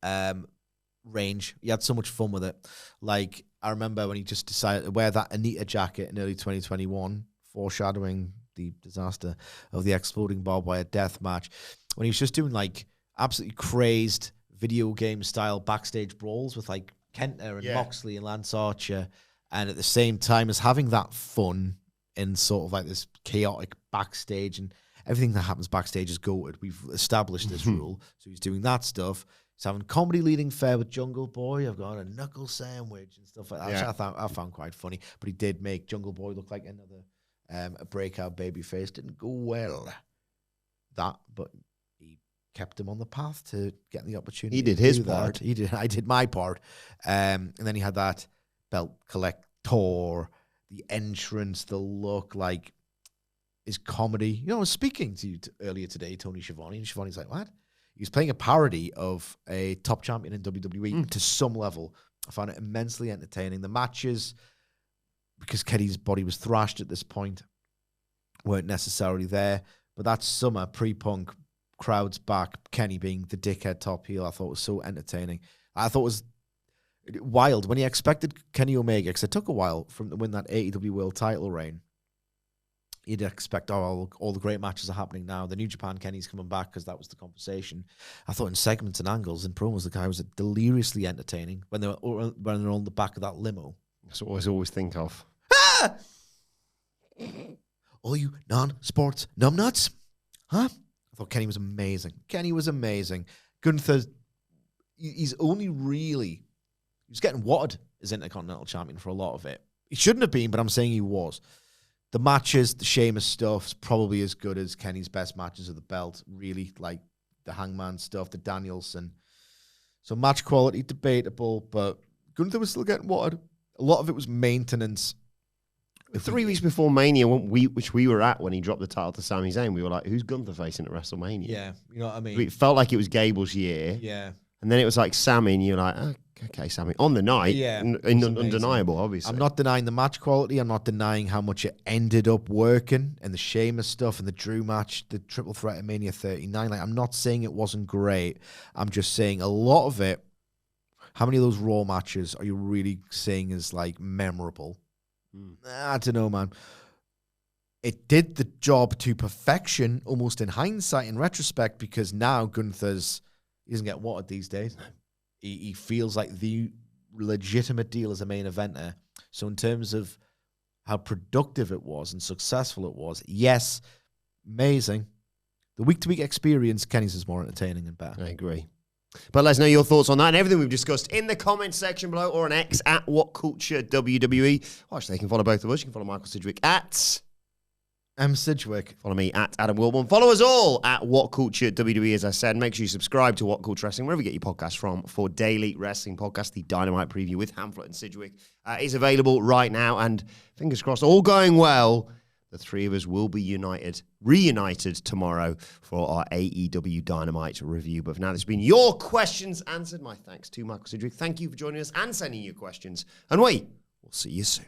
range. He had so much fun with it. Like, I remember when he just decided to wear that Anita jacket in early 2021, foreshadowing the disaster of the exploding barbed wire death match, when he was just doing like absolutely crazed video game style backstage brawls with like Kenta and Moxley and Lance Archer, and at the same time as having that fun in sort of like this chaotic backstage, and everything that happens backstage is goated. We've established this rule. So he's doing that stuff. He's having comedy leading fair with Jungle Boy. I've got a knuckle sandwich and stuff like that, which I found quite funny. But he did make Jungle Boy look like another a breakout baby face. Didn't go well. But he kept him on the path to getting the opportunity. He did his part. I did my part. And then he had that belt collector, the entrance, the look, like his comedy. I was speaking to you earlier today, Tony Schiavone, and Schiavone's like, what? He was playing a parody of a top champion in WWE to some level. I found it immensely entertaining. The matches, because Kenny's body was thrashed at this point, weren't necessarily there. But that summer, pre-Punk, crowds back, Kenny being the dickhead top heel, I thought was so entertaining. I thought it was wild. When you expected Kenny Omega, because it took a while from to win that AEW World title reign, you'd expect, all the great matches are happening now. The New Japan Kenny's coming back because that was the conversation. I thought in segments and angles and promos, the guy was deliriously entertaining when they're on the back of that limo. That's what I always think of. Ah! All you non-sports numbnuts, huh? I thought Kenny was amazing. Gunther, he's only really, he was getting watered as Intercontinental Champion for a lot of it. He shouldn't have been, but I'm saying he was. The matches, the Sheamus stuff is probably as good as Kenny's best matches of the belt, really, like the Hangman stuff, the Danielson. So match quality, debatable, but Gunther was still getting watered. A lot of it was maintenance. 3 weeks before Mania, which we were at when he dropped the title to Sami Zayn, we were like, who's Gunther facing at WrestleMania? Yeah, you know what I mean? It felt like it was Gable's year. Yeah. And then it was like Sami, and you're like, okay, Sami. On the night, undeniable, obviously. I'm not denying the match quality. I'm not denying how much it ended up working, and the Sheamus stuff, and the Drew match, the triple threat at Mania 39. Like, I'm not saying it wasn't great. I'm just saying a lot of it, how many of those Raw matches are you really saying is, like, memorable? I don't know, man. It did the job to perfection, almost in hindsight, in retrospect, because now Gunther's, he doesn't get watered these days. He feels like the legitimate deal as a main eventer. So in terms of how productive it was and successful it was, yes, amazing. The week-to-week experience, Kenny's is more entertaining and better. I agree. But let us know your thoughts on that and everything we've discussed in the comments section below or on X at WhatCulture WWE. Or actually, you can follow both of us. You can follow Michael Sidgwick at Sidgwick. Follow me at Adam Wilbourn. Follow us all at WhatCulture WWE, as I said. Make sure you subscribe to WhatCulture Wrestling, wherever you get your podcasts from, for daily wrestling podcast. The Dynamite preview with Hamflet and Sidgwick is available right now. And fingers crossed, all going well, the three of us will be reunited tomorrow for our AEW Dynamite review. But for now, this has been your questions answered. My thanks to Michael Sidgwick. Thank you for joining us and sending your questions. And we will see you soon.